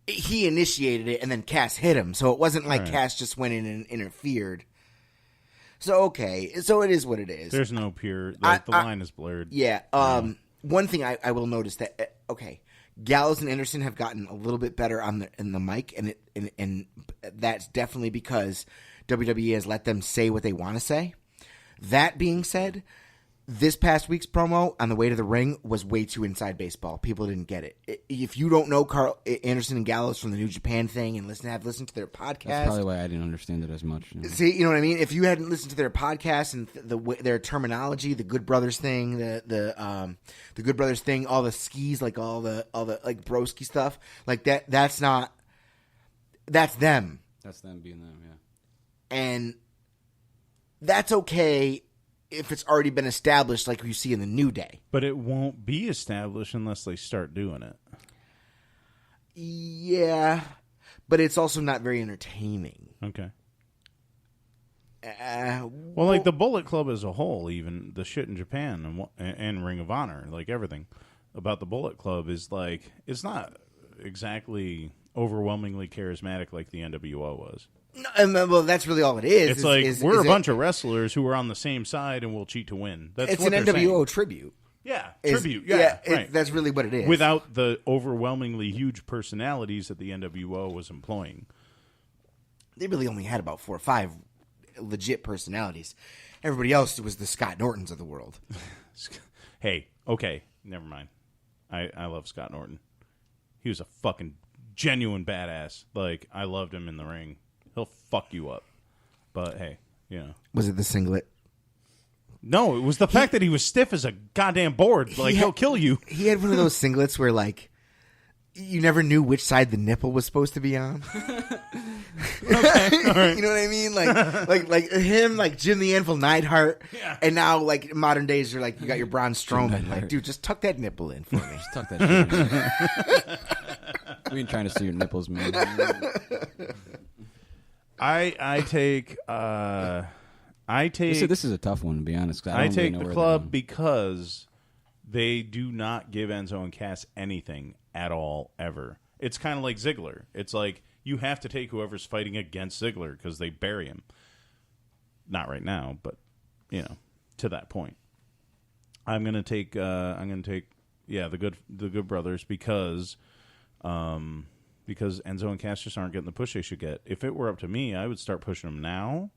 he initiated it, and then Cass hit him. So it wasn't like Cass just went in and interfered. So okay, so it is what it is. There's no pure. The line is blurred. Yeah. One thing I will notice that Gallows and Anderson have gotten a little bit better in the mic, and that's definitely because WWE has let them say what they want to say. That being said, this past week's promo on the way to the ring was way too inside baseball. People didn't get it. If you don't know Carl Anderson and Gallows from the New Japan thing and have listened to their podcast, that's probably why I didn't understand it as much. You know? See, you know what I mean? If you hadn't listened to their podcast and their terminology, the Good Brothers thing, the Good Brothers thing, all the skis, like all the like broski stuff, like that's them. That's them being them, yeah. And that's okay if it's already been established, like you see in the New Day. But it won't be established unless they start doing it. Yeah, but it's also not very entertaining. Okay. Well, like the Bullet Club as a whole, even the shit in Japan and Ring of Honor, like everything about the Bullet Club is like, it's not exactly overwhelmingly charismatic like the NWO was. No, well, that's really all it is. It's like we're a bunch of wrestlers who are on the same side and will cheat to win. That's it's what an they're NWO saying. tribute. Yeah, tribute. Yeah, right. That's really what it is. Without the overwhelmingly huge personalities that the NWO was employing. They really only had about 4 or 5 legit personalities. Everybody else was the Scott Nortons of the world. Hey, okay, never mind. I love Scott Norton. He was a fucking genuine badass. Like, I loved him in the ring. He'll fuck you up. But, hey, you know. Was it the singlet? No, it was the fact that he was stiff as a goddamn board. Like, he'll kill you. He had one of those singlets where, like, you never knew which side the nipple was supposed to be on. Okay, all right. You know what I mean? Like him, like Jim the Anvil Neidhart, and now like modern days, you're like you got your Braun Strowman. Like, dude, just tuck that nipple in for me. Just tuck that shit in. We ain't trying to see your nipples, man. I take. This is a tough one, to be honest. I take the club because they do not give Enzo and Cass anything at all, ever. It's kind of like Ziggler. It's like you have to take whoever's fighting against Ziggler because they bury him. Not right now, but you know, to that point. I'm gonna take the good brothers because Enzo and Cass just aren't getting the push they should get. If it were up to me, I would start pushing them now,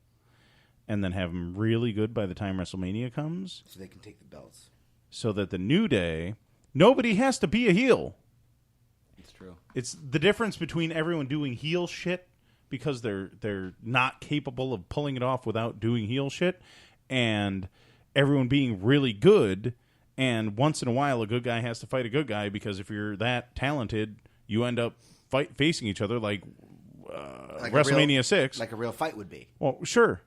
and then have them really good by the time WrestleMania comes, So they can take the belts. so that the New Day, nobody has to be a heel. It's true. It's the difference between everyone doing heel shit because they're not capable of pulling it off without doing heel shit, and everyone being really good. And once in a while, a good guy has to fight a good guy because if you're that talented, you end up facing each other like WrestleMania 6. Like a real fight would be. Well, sure.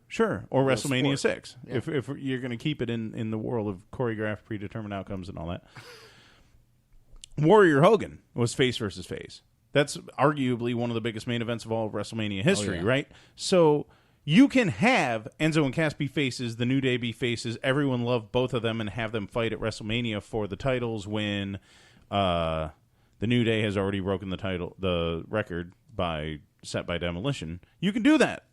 Or WrestleMania sport. 6. Yeah. If you're going to keep it in the world of choreographed, predetermined outcomes and all that. Warrior Hogan was face versus face. That's arguably one of the biggest main events of all of WrestleMania history, right? So you can have Enzo and Cass be faces, the New Day be faces, everyone love both of them and have them fight at WrestleMania for the titles when the New Day has already broken the record set by Demolition. You can do that,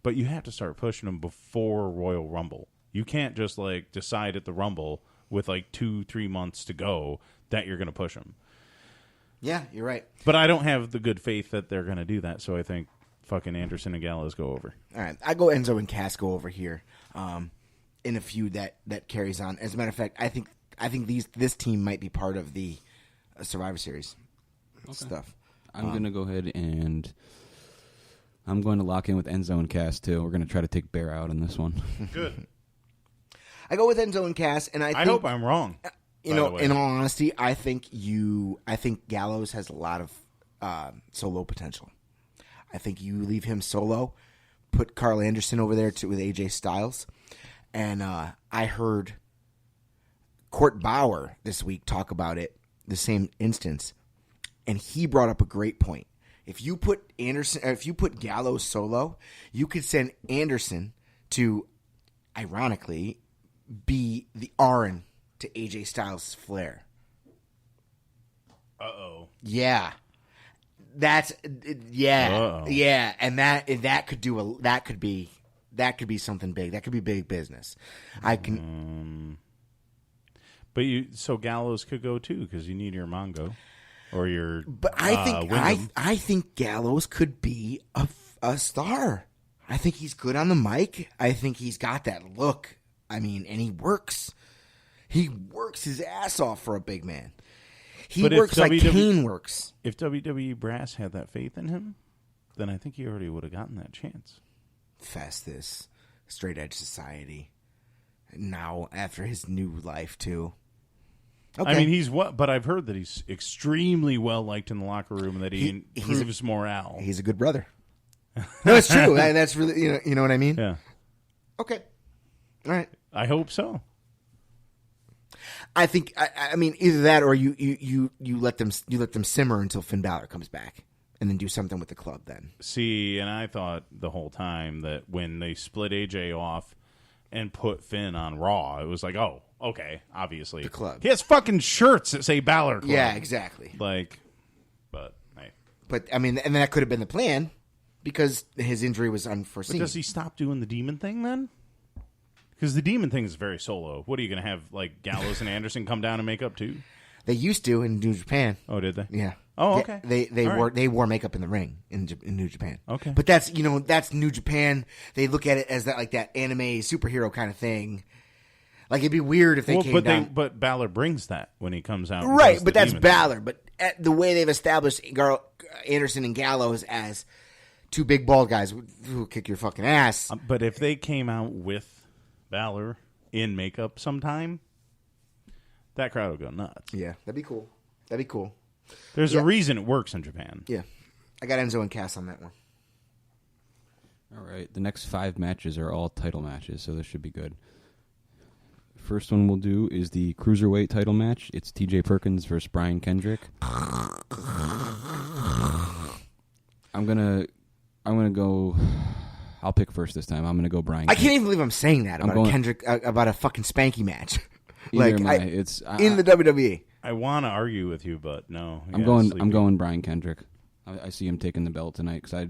but you have to start pushing them before Royal Rumble. You can't just like decide at the Rumble with like 2-3 months to go that you're going to push them. Yeah, you're right. But I don't have the good faith that they're going to do that, so I think fucking Anderson and Gallows go over. All right, I go Enzo and Cass go over here in a feud that carries on. As a matter of fact, I think this team might be part of the Survivor Series stuff. I'm going to go ahead and I'm going to lock in with Enzo and Cass, too. We're going to try to take Bear out in this one. Good. I go with Enzo and Cass, and I hope I'm wrong. In all honesty, I think Gallows has a lot of solo potential. I think you leave him solo, put Carl Anderson over there with AJ Styles, and I heard Court Bauer this week talk about it, the same instance, and he brought up a great point. If you put Gallows solo, you could send Anderson to, ironically, be the Arn to AJ Styles' Flair. Uh-oh. Yeah. That's yeah, and that could be something big. That could be big business. I can But so Gallows could go too because you need your Mongo or your But I think Gallows could be a star. I think he's good on the mic. I think he's got that look. I mean, and he works. He works his ass off for a big man. He works like Kane works. If WWE Brass had that faith in him, then I think he already would have gotten that chance. Festus, Straight Edge Society. Now, after his new life, too. Okay. I mean, but I've heard that he's extremely well liked in the locker room and that he improves morale. He's a good brother. No, it's true. That's really, you know what I mean? Yeah. Okay. All right. I hope so. I think I mean either that or you let them simmer until Finn Balor comes back and then do something with the club then. See, and I thought the whole time that when they split AJ off and put Finn on Raw, it was like, oh, okay, obviously. The club. He has fucking shirts that say Balor Club. Yeah, exactly. But hey. But I mean, and that could have been the plan because his injury was But unforeseen. does he stop doing the demon thing then? Because the demon thing is very solo. What are you going to have, like, Gallows and Anderson come down and make up too? They used to in New Japan. Oh, did they? Yeah. Oh, Yeah, okay. they wore makeup in the ring in New Japan. Okay. But that's New Japan. They look at it as that anime superhero kind of thing. Like it'd be weird if they came down. But Balor brings that when he comes out. and Right, does the but that's demon thing. Balor. But the way they've established Anderson and Gallows as two big bald guys who will kick your fucking ass. But if they came out with Balor in makeup sometime, that crowd would go nuts. Yeah, that'd be cool. That'd be cool. There's a reason it works in Japan. Yeah. I got Enzo and Cass on that one. All right. The next 5 matches are all title matches, so this should be good. First one we'll do is the Cruiserweight title match. It's TJ Perkins versus Brian Kendrick. I'm gonna go. I'll pick first this time. I'm gonna go Brian. I can't even believe I'm saying that about a Kendrick about a fucking Spanky match. Like in the WWE. I want to argue with you, but no. I'm going Brian Kendrick. I see him taking the belt tonight because they're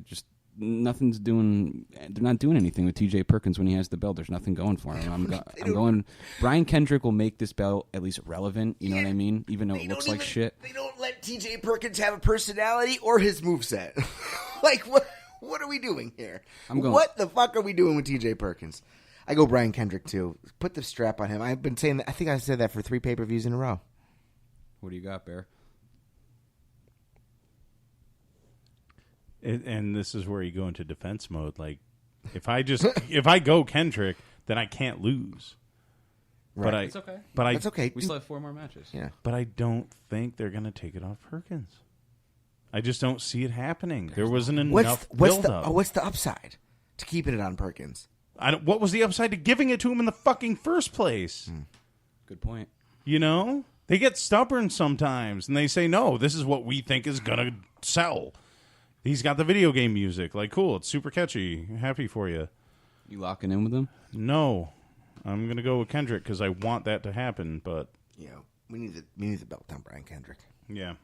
not doing anything with TJ Perkins when he has the belt. There's nothing going for him. I'm going. Brian Kendrick will make this belt at least relevant. You know what I mean? Even though it looks like shit. They don't let TJ Perkins have a personality or his moveset. Like what are we doing here? What the fuck are we doing with TJ Perkins? I go Brian Kendrick too. Put the strap on him. I've been saying that. I think I said that for 3 pay-per-views in a row. What do you got, Bear? And this is where you go into defense mode. Like, if I go Kendrick, then I can't lose. Right. It's okay. But That's okay. We still have 4 more matches. Yeah. But I don't think they're going to take it off Perkins. I just don't see it happening. There wasn't enough build-up. What's the upside to keeping it on Perkins? What was the upside to giving it to him in the fucking first place? Good point. You know? They get stubborn sometimes, and they say, no, this is what we think is going to sell. He's got the video game music. Like, cool, it's super catchy. Happy for you. You locking in with him? No. I'm going to go with Kendrick because I want that to happen, but... Yeah, we need the belt on Brian Kendrick. Yeah.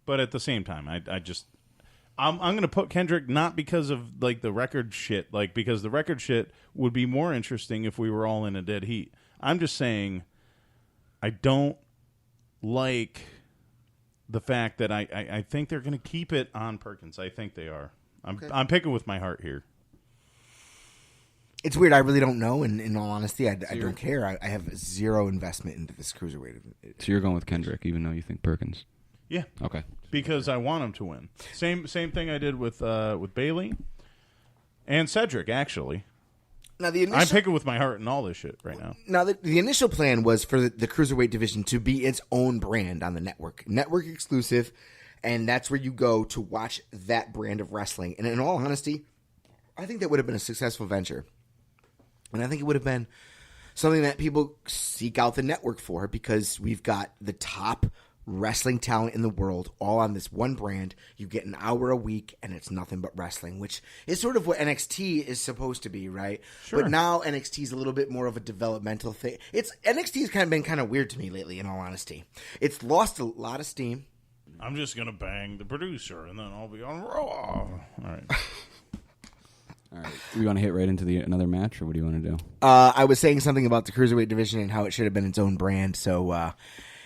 But at the same time, I'm going to put Kendrick not because of like the record shit, like because the record shit would be more interesting if we were all in a dead heat. I'm just saying I don't like the fact that I think they're going to keep it on Perkins. I think they are. I'm picking with my heart here. It's weird. I really don't know. And in all honesty, I don't care. I have zero investment into this cruiserweight. So you're going with Kendrick, even though you think Perkins? Yeah. Okay. Because I want him to win. Same thing I did with Bailey and Cedric, actually. Now I'm picking with my heart and all this shit right now. Now, the initial plan was for the cruiserweight division to be its own brand on the network exclusive, and that's where you go to watch that brand of wrestling. And in all honesty, I think that would have been a successful venture. And I think it would have been something that people seek out the network for because we've got the top wrestling talent in the world all on this one brand. You get an hour a week and it's nothing but wrestling, which is sort of what NXT is supposed to be, right? Sure. But now NXT is a little bit more of a developmental thing. NXT has been kind of weird to me lately, in all honesty. It's lost a lot of steam. I'm just going to bang the producer and then I'll be on Raw. All right. All right. Do we want to hit right into another match, or what do you want to do? I was saying something about the cruiserweight division and how it should have been its own brand. So,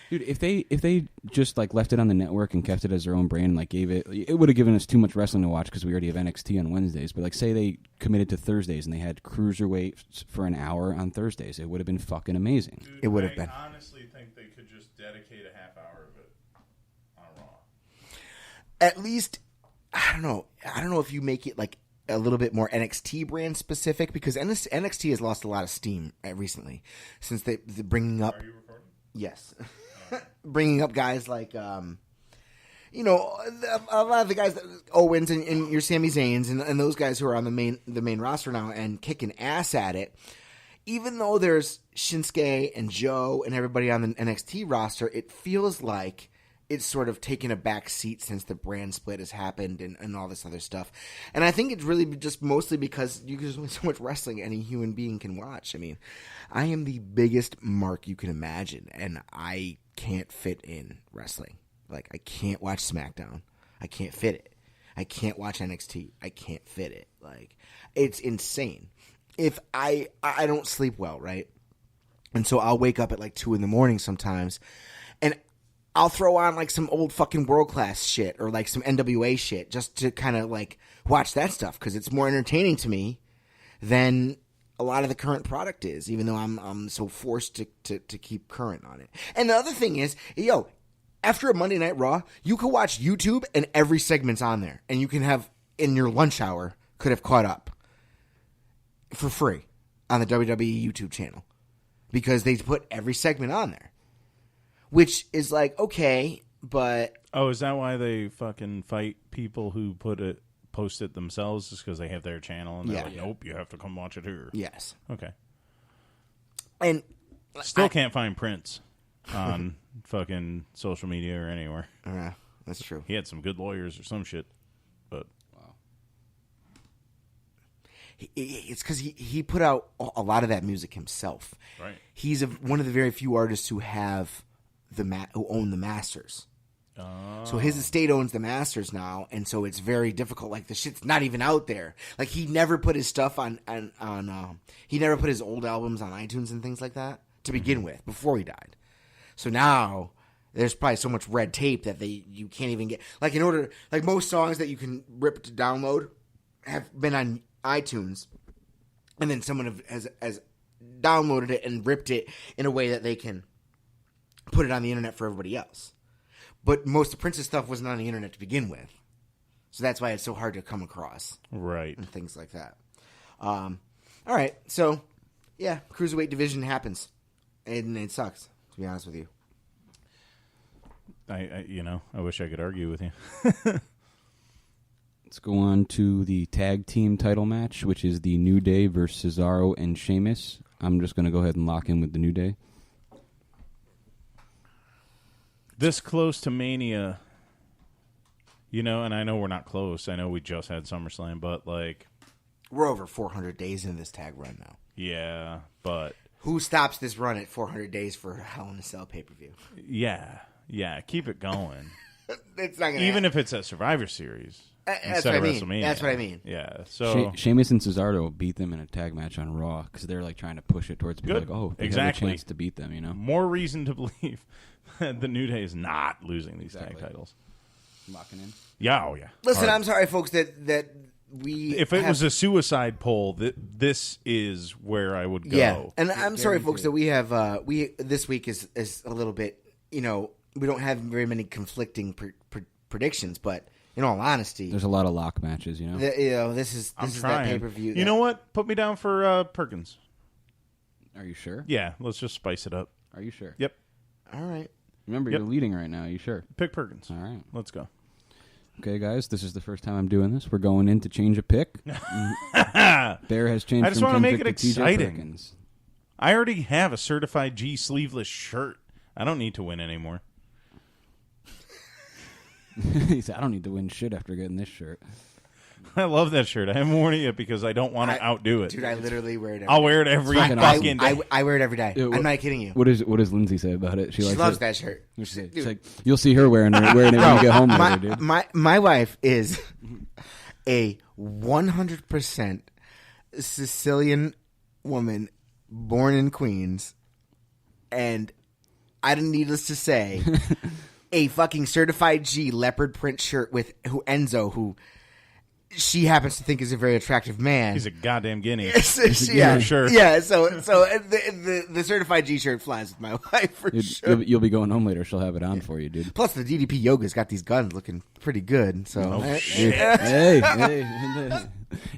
dude, if they just like left it on the network and kept it as their own brand, like it would have given us too much wrestling to watch because we already have NXT on Wednesdays. But like, say they committed to Thursdays and they had cruiserweight for an hour on Thursdays, it would have been fucking amazing. Dude, it would have been. I honestly think they could just dedicate a half hour of it on Raw. At least, I don't know if you make it like a little bit more NXT brand specific because NXT has lost a lot of steam recently since they bringing up. Are you recording? Yes, bringing up guys like a lot of the guys, Owens and your Sami Zayns and those guys who are on the main roster now and kicking ass at it. Even though there's Shinsuke and Joe and everybody on the NXT roster, it feels like it's sort of taken a back seat since the brand split has happened and all this other stuff. And I think it's really just mostly because there's only so much wrestling any human being can watch. I mean, I am the biggest mark you can imagine, and I can't fit in wrestling. Like, I can't watch SmackDown. I can't fit it. I can't watch NXT. I can't fit it. Like, it's insane. If I don't sleep well, right? And so I'll wake up at like 2 a.m. sometimes, and I'll throw on like some old fucking World Class shit or like some NWA shit just to kind of like watch that stuff because it's more entertaining to me than a lot of the current product is, even though I'm so forced to keep current on it. And the other thing is, after a Monday Night Raw, you could watch YouTube and every segment's on there, and you can have in your lunch hour could have caught up for free on the WWE YouTube channel because they put every segment on there, which is like, okay, but... Oh, is that why they fucking fight people who post it themselves just because they have their channel and they're like, nope, you have to come watch it here? Yes. Okay. And still can't find Prince on fucking social media or anywhere. That's true. He had some good lawyers or some shit, but... It's because he put out a lot of that music himself. Right. He's one of the very few artists who have who own the masters. Oh. So his estate owns the masters now, and so it's very difficult. Like the shit's not even out there. Like he never put his stuff on he never put his old albums on iTunes and things like that to begin with before he died. So now there's probably so much red tape that you can't even get like most songs that you can rip to download have been on iTunes, and then someone has downloaded it and ripped it in a way that they can put it on the internet for everybody else. But most of Prince's stuff wasn't on the internet to begin with, so that's why it's so hard to come across, right, and things like that. All right, so yeah, cruiserweight division happens, and it sucks, to be honest with you. I wish I could argue with you. Let's go on to the tag team title match, which is the New Day versus Cesaro and Sheamus. I'm just going to go ahead and lock in with the New Day. This close to Mania, and I know we're not close. I know we just had SummerSlam, but like... We're over 400 days in this tag run now. Yeah, but... Who stops this run at 400 days for Hell in a Cell pay-per-view? Yeah, keep it going. It's not gonna Even happen. if it's a Survivor Series. That's what I mean. WrestleMania. That's what I mean. Yeah. So Sheamus and Cesaro beat them in a tag match on Raw because they're like trying to push it towards people. Good. Like, oh, they Exactly. have a chance to beat them. More reason to believe that the New Day is not losing these tag titles. Locking in. Yeah. Oh yeah. Listen, Hard. I'm sorry, folks, that we. If it was a suicide poll, this is where I would go. Yeah, and I'm sorry, folks, that we have this week is a little bit. We don't have very many conflicting predictions, but. In all honesty, there's a lot of lock matches, this is that pay-per-view. You know what? Put me down for Perkins. Are you sure? Yeah, let's just spice it up. Are you sure? Yep. All right. Remember, you're leading right now. Are you sure? Pick Perkins. All right. Let's go. Okay, guys, this is the first time I'm doing this. We're going in to change a pick. Bear has changed. I just want to make it exciting. I already have a certified G sleeveless shirt. I don't need to win anymore. He said, I don't need to win shit after getting this shirt. I love that shirt. I haven't worn it yet because I don't want to outdo it. Dude, I literally wear it every I'll wear it every fucking day. I wear it every day. I'm not kidding you. What does Lindsay say about it? She loves that shirt. She's like, you'll see her wearing it when you get home later, dude. My wife is a 100% Sicilian woman born in Queens, and I don't needless to say... a fucking certified G leopard print shirt with Enzo, who she happens to think is a very attractive man. He's a goddamn guinea. Yeah, sure. Yeah, so the certified G shirt flies with my wife for sure. You'll be going home later. She'll have it on for you, dude. Plus, the DDP Yoga's got these guns looking pretty good. So, shit. Hey.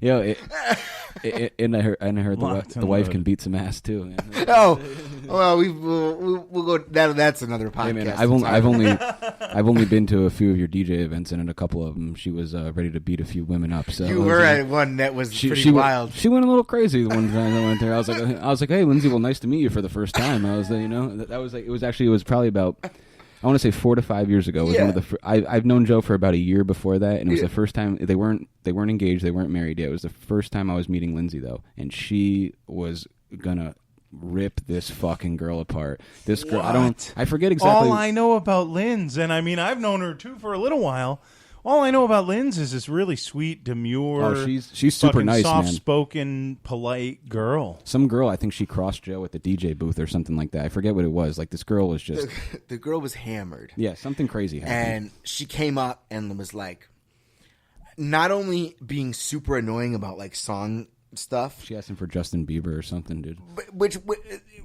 Yo, and I heard the wife can beat some ass too. Oh, well, we'll go. That's another podcast. Hey, man, I've only been to a few of your DJ events, and in a couple of them, she was ready to beat a few women up. So you were at one that was pretty wild. She went a little crazy the one time I went there. I was like, hey, Lindsay, well, nice to meet you for the first time. I was, that was like, it was probably about. I want to say 4 to 5 years ago. Was one of the I've known Joe for about a year before that, and it was the first time they weren't engaged, they weren't married yet. It was the first time I was meeting Lindsay though, and she was gonna rip this fucking girl apart. This girl, I forget exactly. All I know about Linz, and I mean, I've known her too for a little while. All I know about Linz is this really sweet, demure, she's super nice, man. Soft-spoken, polite girl. Some girl, I think she crossed Joe at the DJ booth or something like that. I forget what it was. Like, this girl was just... The girl was hammered. Yeah, something crazy happened. And she came up and was like, not only being super annoying about, like, song stuff. She asked him for Justin Bieber or something, dude. Which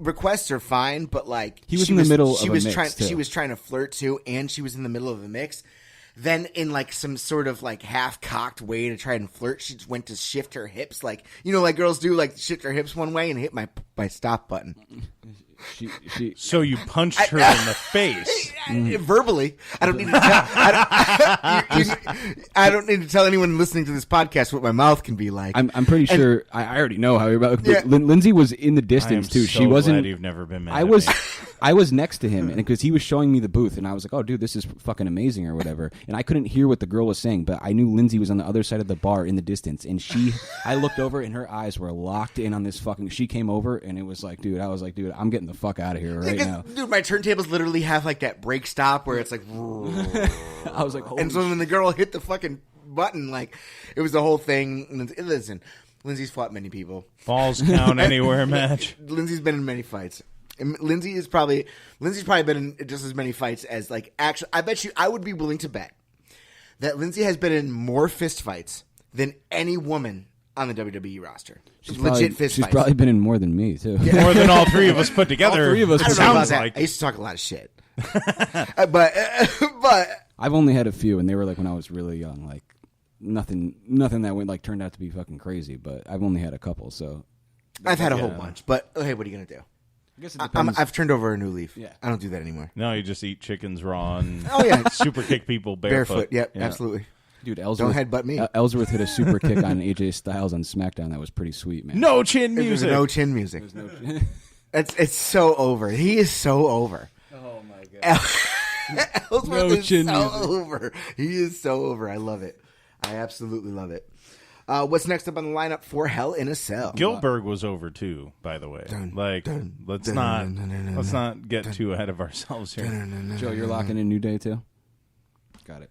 requests are fine, but, like... He was in the middle of a mix, too. She was trying to flirt, too, and she was in the middle of a mix. Then in like some sort of like half-cocked way to try and flirt, she just went to shift her hips like, you know, like girls do, like shift her hips one way and hit my stop button. So you punched her in the face. Verbally. I don't need to tell I don't need to tell anyone listening to this podcast what my mouth can be like. I'm pretty sure I already know how you're about. Yeah. Lindsay was in the distance too. She wasn't. Glad you've never been mad I was next to him, and because he was showing me the booth, and I was like, "Oh, dude, this is fucking amazing," or whatever. And I couldn't hear what the girl was saying, but I knew Lindsay was on the other side of the bar in the distance, and I looked over, and her eyes were locked in on this fucking. She came over, and it was like, dude, I'm getting the fuck out of here right now. Dude, my turntables literally have like that break stop where it's like. I was like, holy and so when the girl hit the fucking button, like it was the whole thing. Listen, Lindsay's fought many people. Falls count anywhere match. Lindsay's been in many fights. And Lindsay's probably been in just as many fights as like actually. I would be willing to bet that Lindsay has been in more fist fights than any woman on the WWE roster. She's probably been in more than me too. Yeah. More than all three of us put together. All three of us. I don't know about that. I used to talk a lot of shit, but I've only had a few, and they were like when I was really young. Like nothing that went like turned out to be fucking crazy. But I've only had a couple, so I've had a whole bunch. But hey, what are you gonna do? I guess it depends. I've turned over a new leaf. Yeah. I don't do that anymore. No, you just eat chickens raw and super kick people barefoot. Yep, yeah, absolutely. Dude, Ellsworth, don't headbutt me. Ellsworth hit a super kick on AJ Styles on SmackDown. That was pretty sweet, man. No chin music. No chin music. It's so over. He is so over. Oh my god. Ellsworth is so over. He is so over. I love it. I absolutely love it. What's next up on the lineup for Hell in a Cell? Gilbert was over too, by the way. Let's not get too ahead of ourselves here. Joe, you're locking in New Day too? Got it.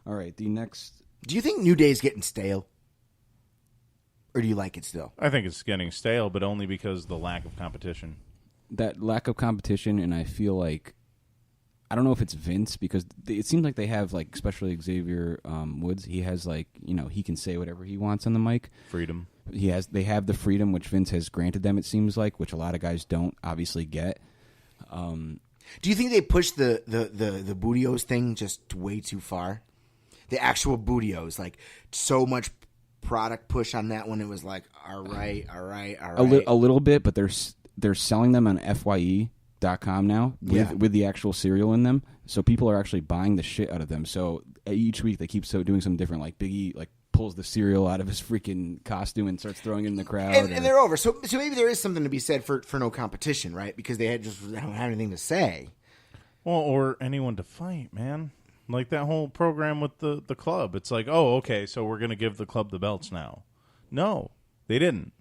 All right, the next... Do you think New Day's getting stale? Or do you like it still? I think it's getting stale, but only because of the lack of competition. That lack of competition, and I feel like... I don't know if it's Vince, because it seems like they have, like, especially Xavier Woods, he has, like, you know, he can say whatever he wants on the mic. Freedom. They have the freedom which Vince has granted them, it seems like, which a lot of guys don't obviously get. Do you think they pushed the Bootios thing just way too far? The actual Bootios, like, so much product push on that one, it was like, all right. A little bit, but they're selling them on FYE.com now with the actual cereal in them, so people are actually buying the shit out of them. So each week they keep doing something different. Like Big E pulls the cereal out of his freaking costume and starts throwing it in the crowd, and they're over. So maybe there is something to be said for no competition, right? Because they don't have anything to say. Well, or anyone to fight, man. Like that whole program with the club. It's like, oh, okay, so we're going to give the club the belts now. No, they didn't.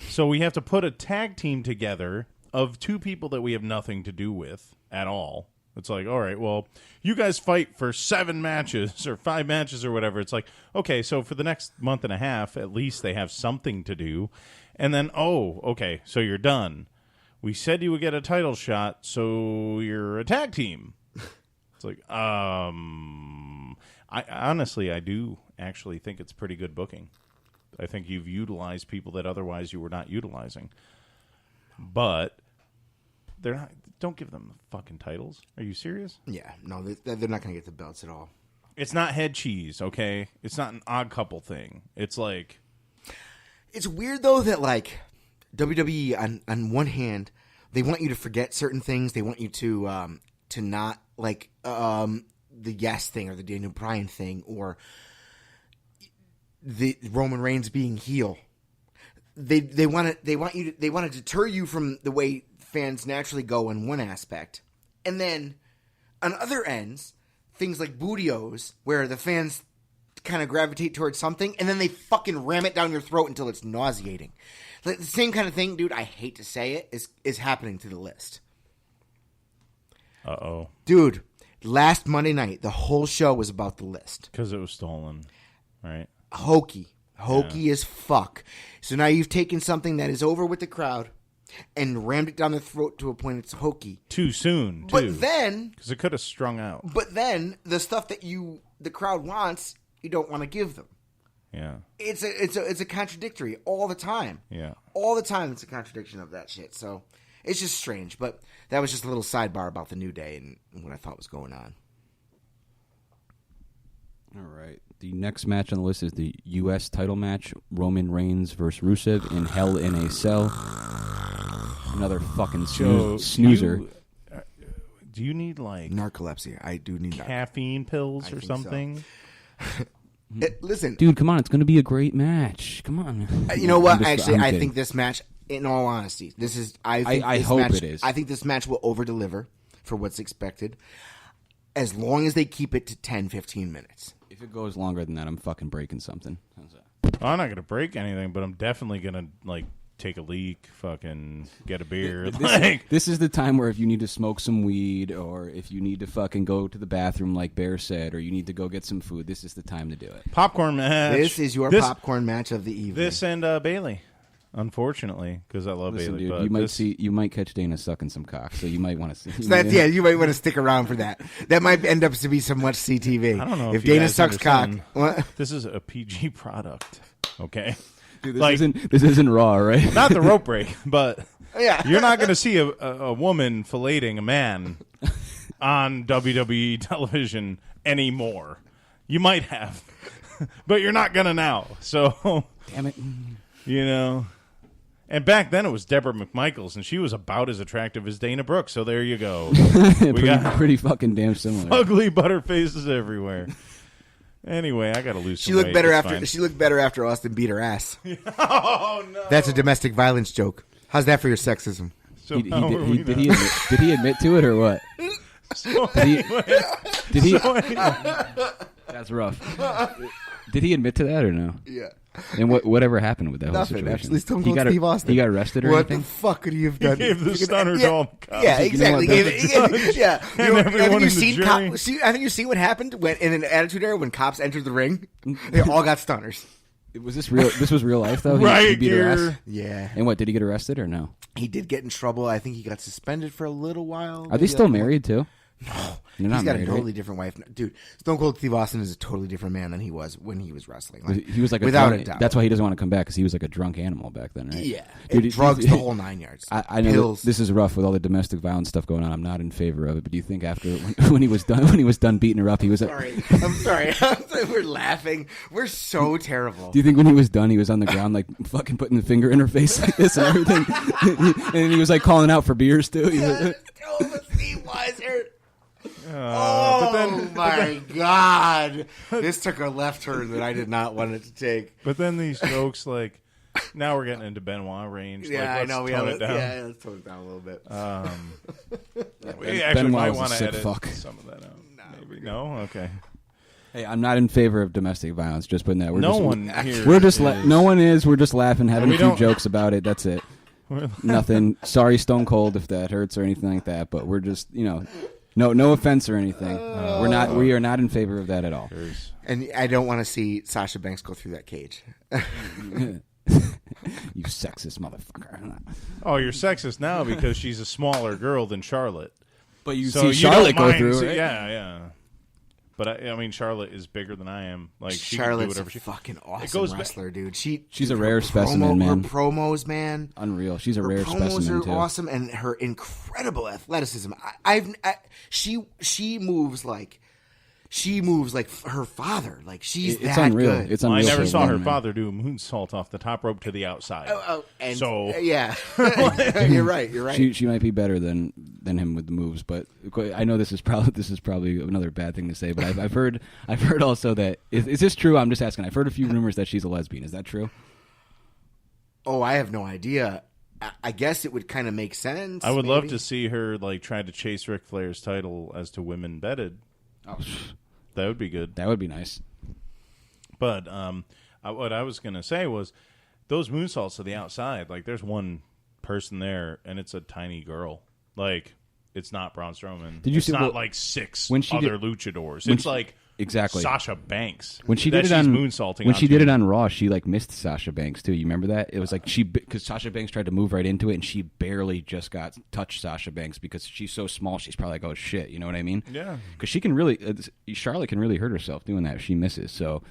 So we have to put a tag team together of two people that we have nothing to do with at all. It's like, all right, well, you guys fight for 7 matches or 5 matches or whatever. It's like, okay, so for the next month and a half, at least they have something to do. And then, oh, okay, so you're done. We said you would get a title shot, so you're a tag team. It's like, I honestly, I do actually think it's pretty good booking. I think you've utilized people that otherwise you were not utilizing. But they're not. Don't give them the fucking titles. Are you serious? Yeah, no, they're not going to get the belts at all. It's not head cheese, okay? It's not an odd couple thing. It's like... It's weird, though, that, like, WWE, on one hand, they want you to forget certain things. They want you to not, like, the Yes thing or the Daniel Bryan thing or the Roman Reigns being heel. They want to deter you from the way fans naturally go in one aspect, and then on other ends, things like Bootios, where the fans kind of gravitate towards something, and then they fucking ram it down your throat until it's nauseating. Like, the same kind of thing, dude, I hate to say it, is happening to the list. Uh-oh. Dude, last Monday night, the whole show was about the list. Because it was stolen, right? Hokey as fuck. So now you've taken something that is over with the crowd and rammed it down the throat to a point it's hokey. Too soon, too. But then... Because it could have strung out. But then, the stuff that the crowd wants, you don't want to give them. Yeah. It's a contradictory all the time. Yeah. All the time it's a contradiction of that shit. So it's just strange. But that was just a little sidebar about the New Day and what I thought was going on. All right. The next match on the list is the U.S. title match, Roman Reigns versus Rusev in Hell in a Cell. Another fucking snoozer. Do you need, like... Narcolepsy. I do need caffeine pills or something? So. Listen. Dude, come on. It's going to be a great match. Come on. You know what? I think this match, in all honesty, this is... I hope it is. I think this match will over-deliver for what's expected as long as they keep it to 10, 15 minutes. If it goes longer than that, I'm fucking breaking something. How's that? I'm not going to break anything, but I'm definitely going to, like, take a leak, fucking get a beer. This is the time where if you need to smoke some weed or if you need to fucking go to the bathroom like Bear said or you need to go get some food, this is the time to do it. Popcorn match. This is your popcorn match of the evening. This and Bailey, unfortunately, because I love Bailey. Dude, but you might catch Dana sucking some cock, so you might want to see. You might want to stick around for that. That might end up to be some much CTV. I don't know if Dana sucks cock. What? This is a PG product, okay? Dude, this isn't Raw, right? Not the rope break, but yeah. You're not going to see a woman filleting a man on WWE television anymore. You might have, but you're not going to now. So, damn it, you know. And back then it was Deborah McMichaels, and she was about as attractive as Dana Brooke. So there you go. pretty fucking damn similar. Ugly butterfaces everywhere. Anyway, I got to lose. She looked better after Austin beat her ass. Oh no! That's a domestic violence joke. How's that for your sexism? So did he admit to it or what? Did he? That's rough. Did he admit to that or no? Yeah. And whatever happened with that whole Nothing. situation? Actually, Stone Cold Steve Austin. He got arrested or anything? What the fuck could he have done? He gave the stunner to all the cops. Yeah, exactly. Yeah. Haven't you seen what happened when in an Attitude Era when cops entered the ring? They all got stunners. Was this real? This was real life though. Right he beat her ass? Yeah. And what? Did he get arrested or no? He did get in trouble. I think he got suspended for a little while. Are they still married too? No. He's got a totally different wife. Dude, Stone Cold Steve Austin is a totally different man than he was when he was wrestling. Like, he was like without a doubt. That's why he doesn't want to come back because he was like a drunk animal back then, right? Yeah. Dude, drugs, the whole 9 yards. I know Pills. this is rough with all the domestic violence stuff going on. I'm not in favor of it. But do you think after when he was done beating her up, he was? I'm sorry. We're laughing. We're so terrible. Do you think when he was done, he was on the ground like fucking putting the finger in her face like this and everything, and he was like calling out for beers too? He was hurt. My God. This took a left turn that I did not want it to take. But then these jokes, like, now we're getting into Benoit range. Yeah, like, I know. Let's tone it down a little bit. We actually might Benoit's want a to sick edit fuck. some of that out. Maybe. No? Okay. Hey, I'm not in favor of domestic violence. Just putting that. No one here no one is. We're just laughing, having a few don't- jokes about it. That's it. Nothing. Sorry, Stone Cold, if that hurts or anything like that. But we're just, no offense or anything. We are not in favor of that at all. And I don't want to see Sasha Banks go through that cage. You sexist motherfucker. Oh, you're sexist now because she's a smaller girl than Charlotte. But you So see Charlotte don't go mind- through, right? Yeah. But I mean, Charlotte is bigger than I am. Like, she can do Charlotte's whatever a fucking awesome goes wrestler, dude. She's a rare specimen, man. Her promos, man. Unreal. She's a Her rare promos specimen are too. awesome, and her incredible athleticism. She moves like her father. Like she's It's that unreal. good. It's I unreal. never for saw a her woman, man. father do a moonsault off the top rope to the outside. And So- yeah, you're right. You're right. She might be better than him with the moves, but I know this is probably another bad thing to say. But I've heard also that is this true? I'm just asking. I've heard a few rumors that she's a lesbian. Is that true? Oh, I have no idea. I guess it would kind of make sense. I would love maybe. to see her like try to chase Ric Flair's title as to women betted. Oh, That would be good. that would be nice. But what I was going to say was those moonsaults to the outside, like there's one person there, and it's a tiny girl. Like, it's not Braun Strowman. Did you see not like six when she other did, luchadors. It's like exactly Sasha Banks. When she did it on moonsaulting. When she did it on Raw, she like missed Sasha Banks too. You remember that? It was like because Sasha Banks tried to move right into it, and she barely just touched Sasha Banks because she's so small. She's probably like, oh shit, you know what I mean? Yeah. Because she can really, Charlotte can really hurt herself doing that if she misses. So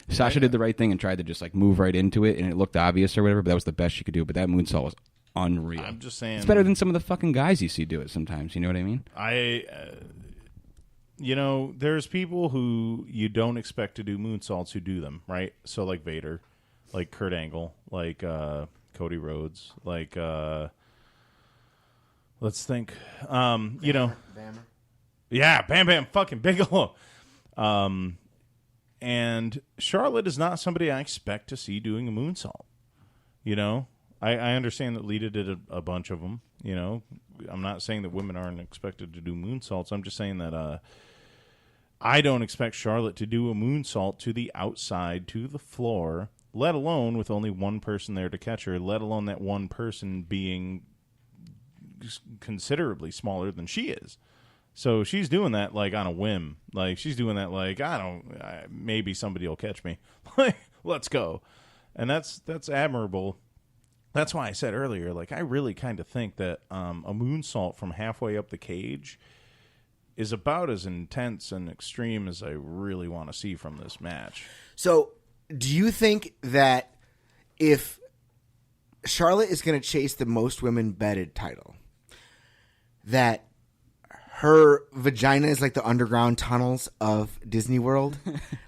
Sasha did the right thing and tried to just like move right into it, and it looked obvious or whatever. But that was the best she could do. But that moonsault was unreal. I'm just saying, it's better than some of the fucking guys you see do it sometimes. You know what I mean? There's people who you don't expect to do moonsaults who do them, right? So like Vader, like Kurt Angle, like Cody Rhodes, like let's think, Bammer. Yeah, Bam Bam fucking Bigelow. And Charlotte is not somebody I expect to see doing a moonsault. You know, I understand that Lita did a bunch of them. You know, I'm not saying that women aren't expected to do moonsaults. I'm just saying that I don't expect Charlotte to do a moonsault to the outside, to the floor, let alone with only one person there to catch her, let alone that one person being considerably smaller than she is. So she's doing that like on a whim. Like she's doing that like, maybe somebody will catch me. Like, let's go. And that's admirable. That's why I said earlier, like, I really kind of think that a moonsault from halfway up the cage is about as intense and extreme as I really want to see from this match. So, do you think that if Charlotte is going to chase the most women bedded title, that her vagina is like the underground tunnels of Disney World?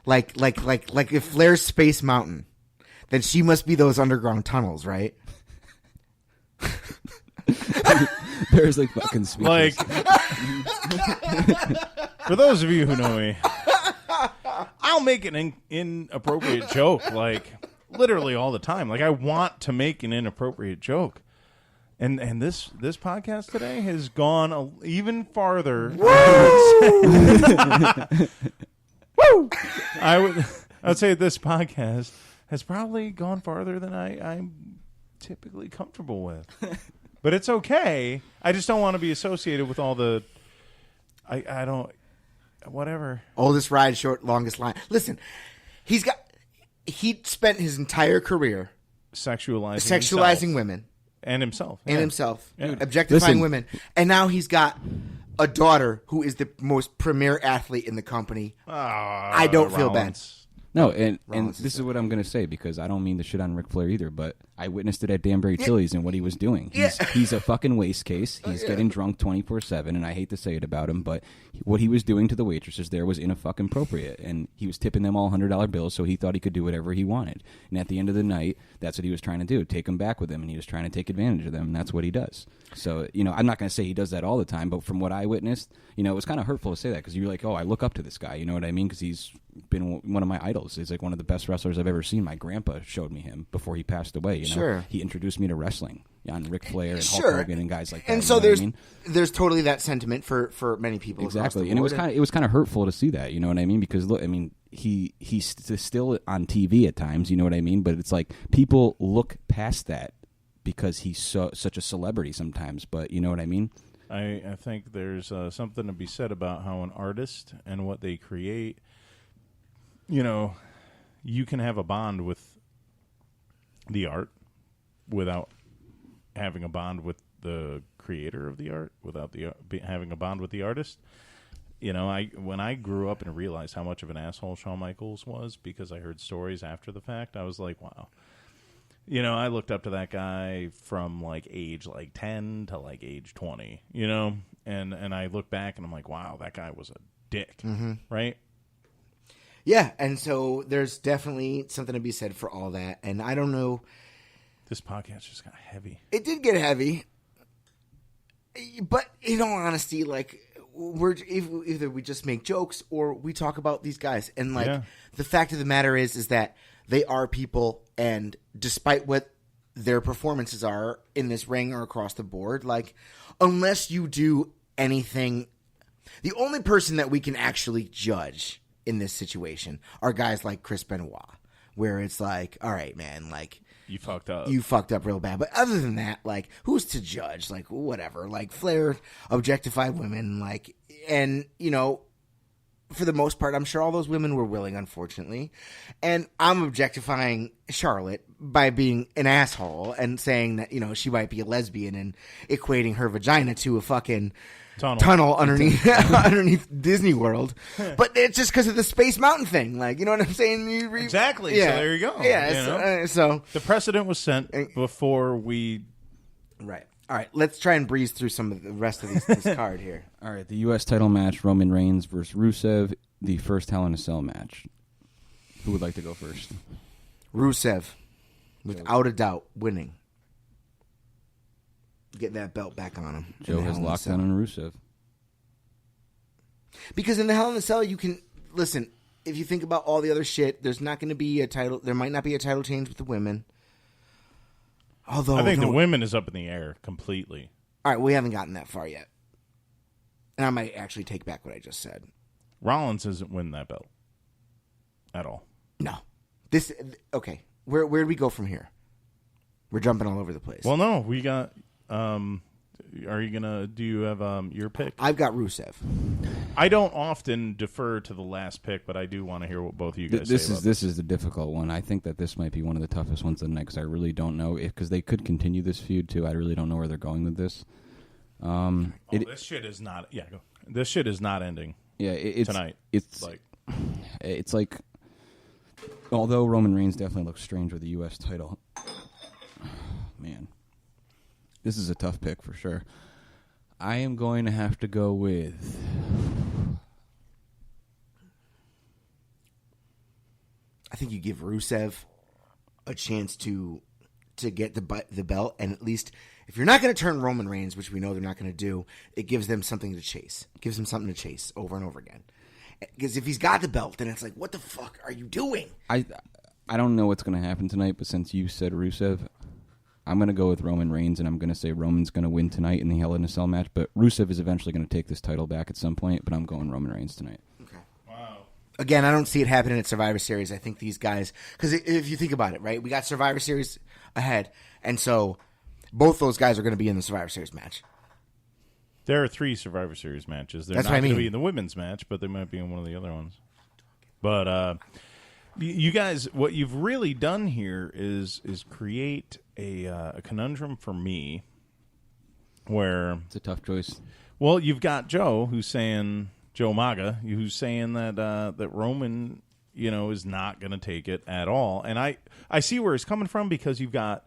like if Flair's Space Mountain, then she must be those underground tunnels, right? There's like fucking speakers. Like, for those of you who know me, I'll make an inappropriate joke like literally all the time. Like I want to make an inappropriate joke, and this podcast today has gone even farther. Woo! I'd say this podcast has probably gone farther than I'm typically comfortable with. But it's okay. I just don't want to be associated with all the... I don't... Whatever. Oldest ride, short, longest line. Listen, he spent his entire career... Sexualizing women. And himself. Yeah. And himself. Yeah. Objectifying women. And now he's got a daughter who is the most premier athlete in the company. I don't feel bad. No, and this is what I'm going to say, because I don't mean to shit on Ric Flair either, but I witnessed it at Danbury Chili's and what he was doing. He's a fucking waste case. He's getting drunk 24/7, and I hate to say it about him, but what he was doing to the waitresses there was inappropriate, and he was tipping them all $100 bills, so he thought he could do whatever he wanted. And at the end of the night, that's what he was trying to do, take them back with him, and he was trying to take advantage of them, and that's what he does. So, I'm not going to say he does that all the time, but from what I witnessed, it was kind of hurtful to say that, because you're like, oh, I look up to this guy, you know what I mean? Because he's been one of my idols. He's like one of the best wrestlers I've ever seen. My grandpa showed me him before he passed away. Sure. He introduced me to wrestling on Ric Flair and Hulk Hogan and guys like that. And so there's totally that sentiment for many people. Exactly, and it was kind of hurtful to see that. You know what I mean? Because look, I mean, he's still on TV at times. You know what I mean? But it's like people look past that because he's such a celebrity sometimes. But you know what I mean? I think there's something to be said about how an artist and what they create. You can have a bond with the art without having a bond with the creator of the art, without having a bond with the artist. When I grew up and realized how much of an asshole Shawn Michaels was because I heard stories after the fact, I was like, wow. I looked up to that guy from like age like 10 to like age 20, and I look back and I'm like, wow, that guy was a dick, right? Yeah, and so there's definitely something to be said for all that. And I don't know. This podcast just got heavy. It did get heavy. But in all honesty, like, either we just make jokes or we talk about these guys. And, like, the fact of the matter is that they are people. And despite what their performances are in this ring or across the board, like, unless you do anything, the only person that we can actually judge in this situation are guys like Chris Benoit, where it's like, all right, man, like You fucked up. you fucked up real bad. But other than that, like, who's to judge? Like, whatever. Like, Flair objectified women, like, and, you know, for the most part, I'm sure all those women were willing, unfortunately. And I'm objectifying Charlotte by being an asshole and saying that, you know, she might be a lesbian and equating her vagina to a fucking tunnel underneath underneath Disney World. But it's just because of the Space Mountain thing. Like, you know what I'm saying? Exactly. Yeah. So there you go. Yeah. You know? So the precedent was set before we. right. All right. Let's try and breeze through some of the rest of this card here. All right, the U.S. title match, Roman Reigns versus Rusev, the first Hell in a Cell match. Who would like to go first? Rusev, without a doubt, winning. Get that belt back on him. Joe has locked down on Rusev. Because in the Hell in a Cell, you can listen. If you think about all the other shit, there's not going to be a title. There might not be a title change with the women. Although I think the women is up in the air completely. All right, we haven't gotten that far yet, and I might actually take back what I just said. Rollins doesn't win that belt at all. No, this okay. Where do we go from here? We're jumping all over the place. Well, no, we got. Are you gonna? Do you have your pick? I've got Rusev. I don't often defer to the last pick, but I do want to hear what both of you guys say about this is the difficult one. I think that this might be one of the toughest ones of the night because I really don't know because they could continue this feud too. I really don't know where they're going with this. This shit is not. Yeah, go. This shit is not ending. Yeah, it's tonight. It's like, although Roman Reigns definitely looks strange with the U.S. title, man, this is a tough pick for sure. I am going to have to go with. I think you give Rusev a chance to get the belt, and at least if you're not going to turn Roman Reigns, which we know they're not going to do, it gives them something to chase. It gives them something to chase over and over again. Because if he's got the belt, then it's like, what the fuck are you doing? I don't know what's going to happen tonight, but since you said Rusev, I'm going to go with Roman Reigns, and I'm going to say Roman's going to win tonight in the Hell in a Cell match, but Rusev is eventually going to take this title back at some point, but I'm going Roman Reigns tonight. Okay. Wow. Again, I don't see it happening at Survivor Series. I think these guys, because if you think about it, right, we got Survivor Series ahead, and so both those guys are going to be in the Survivor Series match. There are 3 Survivor Series matches. They're That's not what I going to mean. be in the women's match, but they might be in one of the other ones. But you guys, what you've really done here is create a conundrum for me where It's a tough choice. Well, you've got Joe who's saying Joe Maga, who's saying that that Roman, you know, is not going to take it at all, and I see where he's coming from because you've got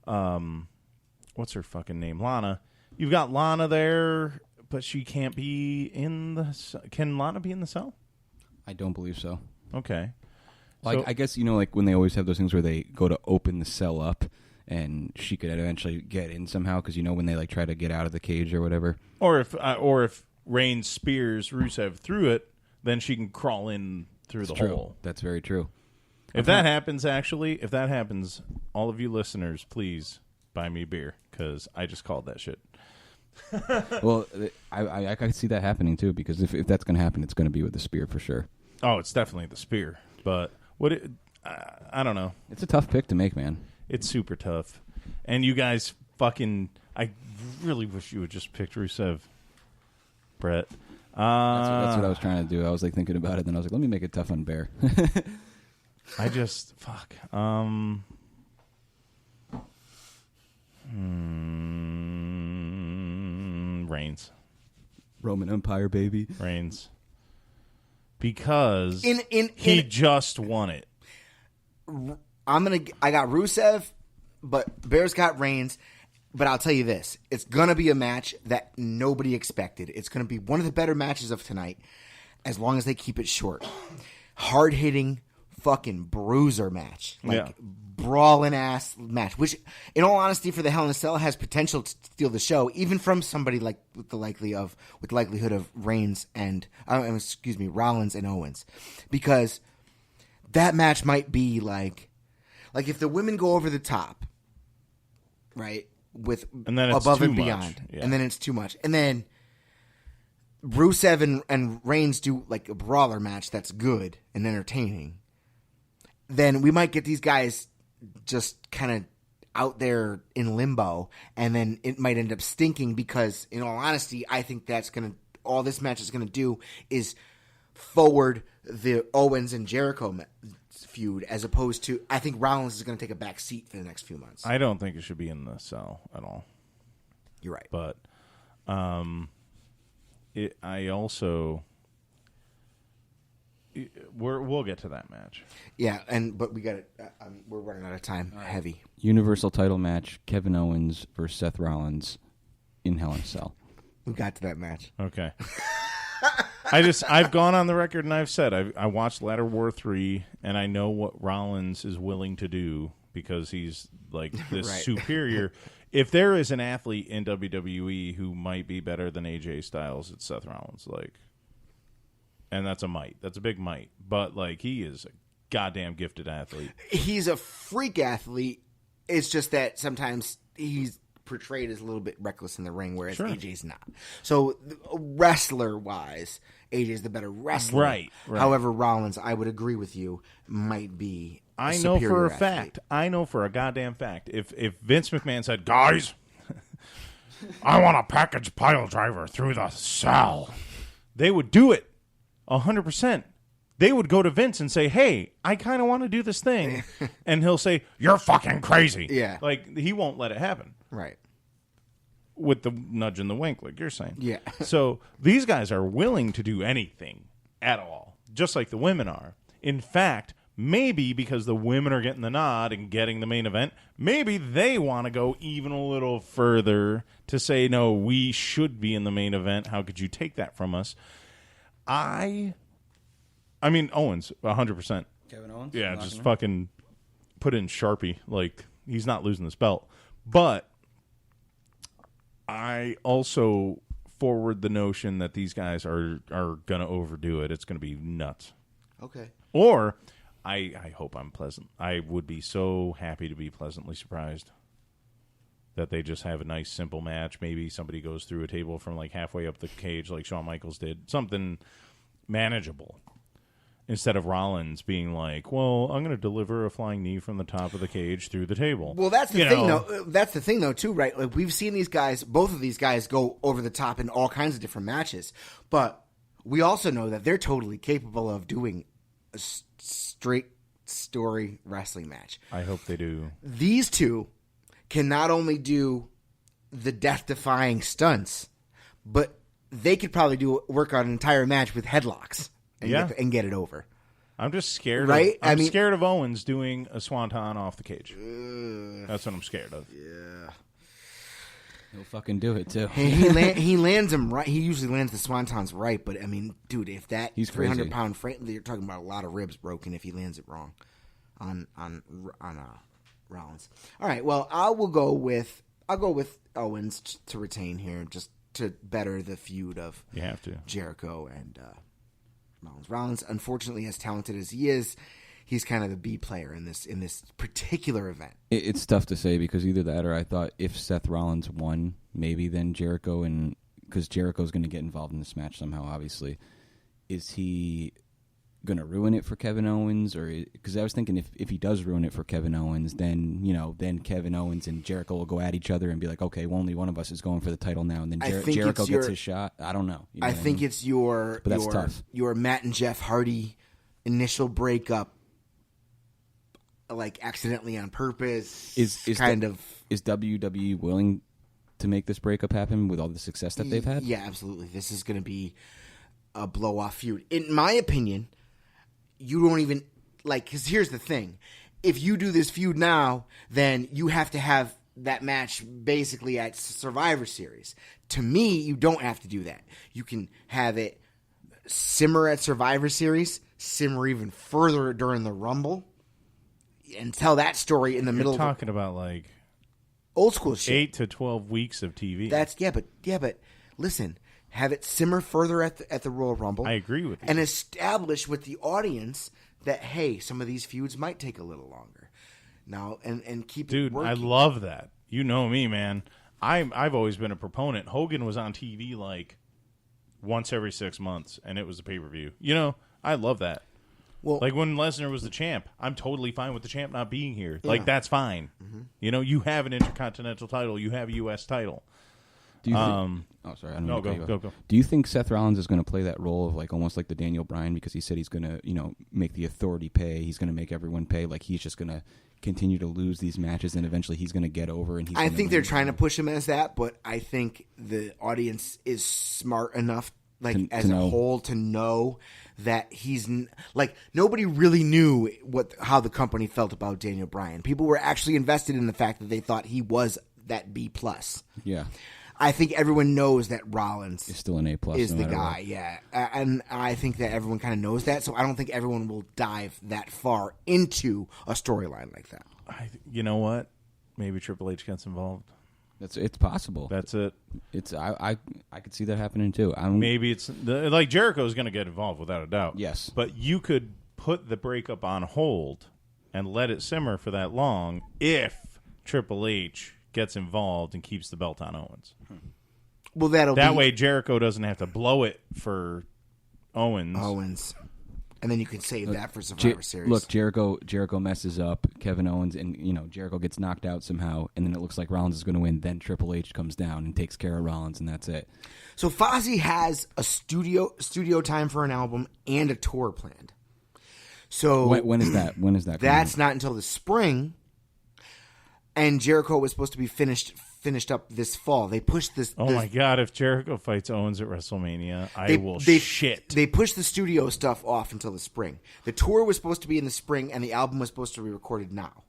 what's her fucking name, Lana. You've got Lana there, but she can't be in the. Can Lana be in the cell? I don't believe so. Okay. Like, So- I guess, you know, like when they always have those things where they go to open the cell up and she could eventually get in somehow because, you know, when they like try to get out of the cage or whatever. Or if Reigns spears Rusev through it, then she can crawl in through the True. hole. That's very true. If that happens, all of you listeners, please buy me beer because I just called that shit. Well, I can see that happening too because if that's going to happen, it's going to be with the spear for sure. Oh, it's definitely the spear. But I don't know. It's a tough pick to make, man. It's super tough. And you guys fucking... I really wish you would just pick Rusev, Brett. That's what I was trying to do. I was like thinking about it, then I was like, let me make it tough on Bear. I just... Fuck. Reigns. Roman Empire, baby. Reigns. Because he just won it. I got Rusev, but Bear's got Reigns. But I'll tell you this. It's going to be a match that nobody expected. It's going to be one of the better matches of tonight as long as they keep it short. Hard-hitting fucking bruiser match. Like, brawling ass match. Which, in all honesty, for the Hell in a Cell has potential to steal the show, even from somebody like with the likelihood of Reigns and Rollins and Owens. Because that match might be like if the women go over the top, right? With and then it's above too and much. beyond, Yeah. and then it's too much, and then Rusev and Reigns do like a brawler match that's good and entertaining, then we might get these guys just kind of out there in limbo, and then it might end up stinking because, in all honesty, I think that's all this match is gonna do is forward the Owens and Jericho feud, as opposed to, I think Rollins is gonna take a back seat for the next few months. I don't think it should be in the cell at all. You're right, but we'll get to that match. Yeah, but we got it. We're running out of time. Right. Heavy Universal title match: Kevin Owens versus Seth Rollins in Hell in a Cell. We got to that match. Okay. I've gone on the record and I've said I watched Ladder War 3 and I know what Rollins is willing to do because he's like this right. superior. If there is an athlete in WWE who might be better than AJ Styles, it's Seth Rollins. And that's a might. That's a big might. But he is a goddamn gifted athlete. He's a freak athlete. It's just that sometimes he's portrayed as a little bit reckless in the ring, whereas AJ's not. So wrestler-wise, AJ's the better wrestler. Right. However, Rollins, I would agree with you, might be I know for a fact. I know for a goddamn fact. If Vince McMahon said, guys, I want a package pile driver through the cell, they would do it 100%. They would go to Vince and say, hey, I kind of want to do this thing. And he'll say, you're fucking crazy. Yeah. He won't let it happen. Right. With the nudge and the wink, like you're saying. Yeah. So these guys are willing to do anything at all, just like the women are. In fact, maybe because the women are getting the nod and getting the main event, maybe they want to go even a little further to say, no, we should be in the main event. How could you take that from us? I mean, Owens, 100%. Kevin Owens? Yeah, just fucking put in Sharpie. He's not losing this belt. But I also forward the notion that these guys are going to overdo it. It's going to be nuts. Okay. Or I hope I'm pleasant. I would be so happy to be pleasantly surprised that they just have a nice, simple match. Maybe somebody goes through a table from halfway up the cage like Shawn Michaels did. Something manageable. Instead of Rollins being well, I'm going to deliver a flying knee from the top of the cage through the table. Well, that's the thing, though. That's the thing, though, too, right? We've seen these guys, both of these guys, go over the top in all kinds of different matches. But we also know that they're totally capable of doing a straight story wrestling match. I hope they do. These two can not only do the death-defying stunts, but they could probably work on an entire match with headlocks. And get it over. I'm just scared. Right? I'm scared of Owens doing a swanton off the cage. That's what I'm scared of. Yeah. He'll fucking do it, too. He lands them right. He usually lands the swantons right, but, I mean, dude, if that 300-pound frame, you're talking about a lot of ribs broken if he lands it wrong on Rollins. All right, well, I'll go with Owens to retain here, just to better the feud of you have to. Jericho and Rollins. Rollins, unfortunately, as talented as he is, he's kind of the B player in this particular event. It's tough to say because either that or I thought if Seth Rollins won, maybe then Jericho, and because Jericho's going to get involved in this match somehow, obviously. Is he going to ruin it for Kevin Owens? Or because I was thinking if he does ruin it for Kevin Owens, then then Kevin Owens and Jericho will go at each other and be like, okay, well, only one of us is going for the title now, and then Jericho gets his shot. I don't know. I think it's but that's tough. Your Matt and Jeff Hardy initial breakup, accidentally on purpose. Is WWE willing to make this breakup happen with all the success that they've had? Yeah, absolutely. This is going to be a blow-off feud. In my opinion, you don't even because here's the thing. If you do this feud now, then you have to have that match basically at Survivor Series. To me, you don't have to do that. You can have it simmer at Survivor Series, simmer even further during the Rumble, and tell that story in the middle. You're talking about old school shit. 8 to 12 weeks of TV. But listen, have it simmer further at the Royal Rumble. I agree with you. And establish with the audience that, hey, some of these feuds might take a little longer. Now, and keep it working. I love that. You know me, man. I've always been a proponent. Hogan was on TV once every 6 months, and it was a pay-per-view. You know, I love that. Well, Like when Lesnar was the champ, I'm totally fine with the champ not being here. Like, that's fine. Mm-hmm. You know, you have an Intercontinental title. You have a U.S. title. Do you think, sorry. I don't No, mean to go. Do you think Seth Rollins is going to play that role of like almost like the Daniel Bryan, because he said he's going to, make the authority pay. He's going to make everyone pay. Like he's just going to continue to lose these matches, and eventually he's going to get over. And I think they're trying to push him as that, but I think the audience is smart enough, as a whole, to know that he's nobody really knew how the company felt about Daniel Bryan. People were actually invested in the fact that they thought he was that B+. Yeah. I think everyone knows that Rollins is still an A+. Is the guy, yeah. And I think that everyone kind of knows that, so I don't think everyone will dive that far into a storyline like that. You know what? Maybe Triple H gets involved. It's possible. That's it. It's I could see that happening too. Maybe it's like Jericho's going to get involved without a doubt. Yes, but you could put the breakup on hold and let it simmer for that long if Triple H gets involved and keeps the belt on Owens. Well, that way Jericho doesn't have to blow it for Owens. And then you can save that for Survivor Series. Look, Jericho messes up Kevin Owens, and Jericho gets knocked out somehow, and then it looks like Rollins is going to win. Then Triple H comes down and takes care of Rollins, and that's it. So Fozzy has a studio time for an album and a tour planned. So when is that? When is that? That's not until the spring. And Jericho was supposed to be finished up this fall. They pushed this. Oh my God! If Jericho fights Owens at WrestleMania, I will shit. They pushed the studio stuff off until the spring. The tour was supposed to be in the spring, and the album was supposed to be recorded now.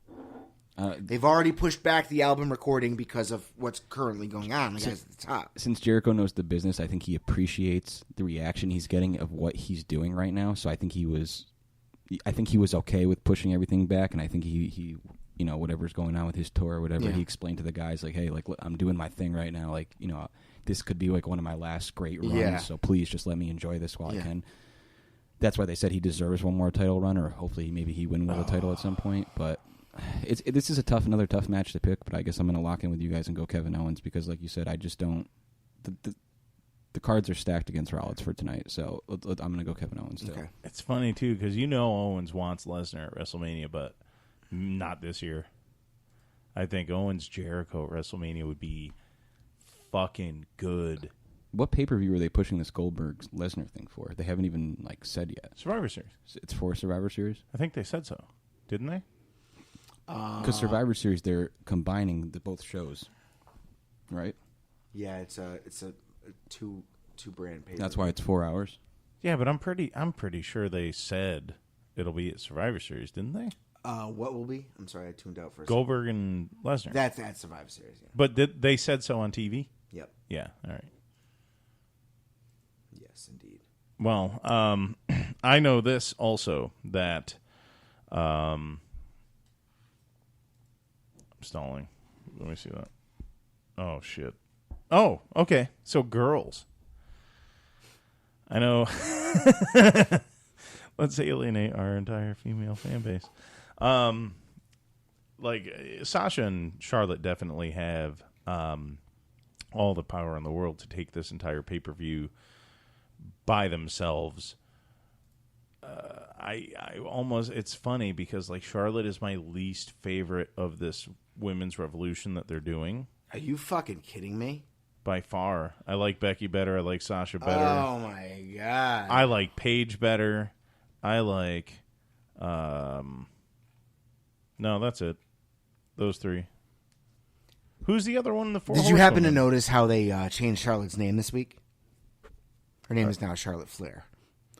They've already pushed back the album recording because of what's currently going on. The guys at the top. Since Jericho knows the business, I think he appreciates the reaction he's getting of what he's doing right now. So I think he was okay with pushing everything back, and I think he whatever's going on with his tour or whatever, he explained to the guys, like, hey, like, look, I'm doing my thing right now. Like, this could be like one of my last great runs. So please just let me enjoy this while I can. That's why they said he deserves one more title run, or hopefully maybe he win with a title at some point. But this is another tough match to pick, but I guess I'm going to lock in with you guys and go Kevin Owens, because like you said, I just don't, the cards are stacked against Rollins for tonight. So I'm going to go Kevin Owens too. Okay. It's funny too, because Owens wants Lesnar at WrestleMania, but not this year. I think Owens Jericho at WrestleMania would be fucking good. What pay-per-view are they pushing this Goldberg Lesnar thing for? They haven't even said yet. Survivor Series. It's for Survivor Series? I think they said so. Didn't they? Because Survivor Series, they're combining both shows, right? Yeah, it's a two brand pay-per-view. That's why it's 4 hours. Yeah, but I'm pretty sure they said it'll be at Survivor Series, didn't they? What will be? I'm sorry, I tuned out for a Goldberg and Lesnar. That's Survivor Series. Yeah. But they said so on TV? Yep. Yeah. All right. Yes, indeed. Well, I know this also, that I'm stalling. Let me see that. Oh shit. Oh, okay. So girls. I know. Let's alienate our entire female fan base. Sasha and Charlotte definitely have all the power in the world to take this entire pay-per-view by themselves. I almost, it's funny because Charlotte is my least favorite of this women's revolution that they're doing. Are you fucking kidding me? By far. I like Becky better. I like Sasha better. Oh my God. I like Paige better. I like no, that's it. Those three. Who's the other one in the four? Did you happen to notice how they changed Charlotte's name this week? Her name is now Charlotte Flair.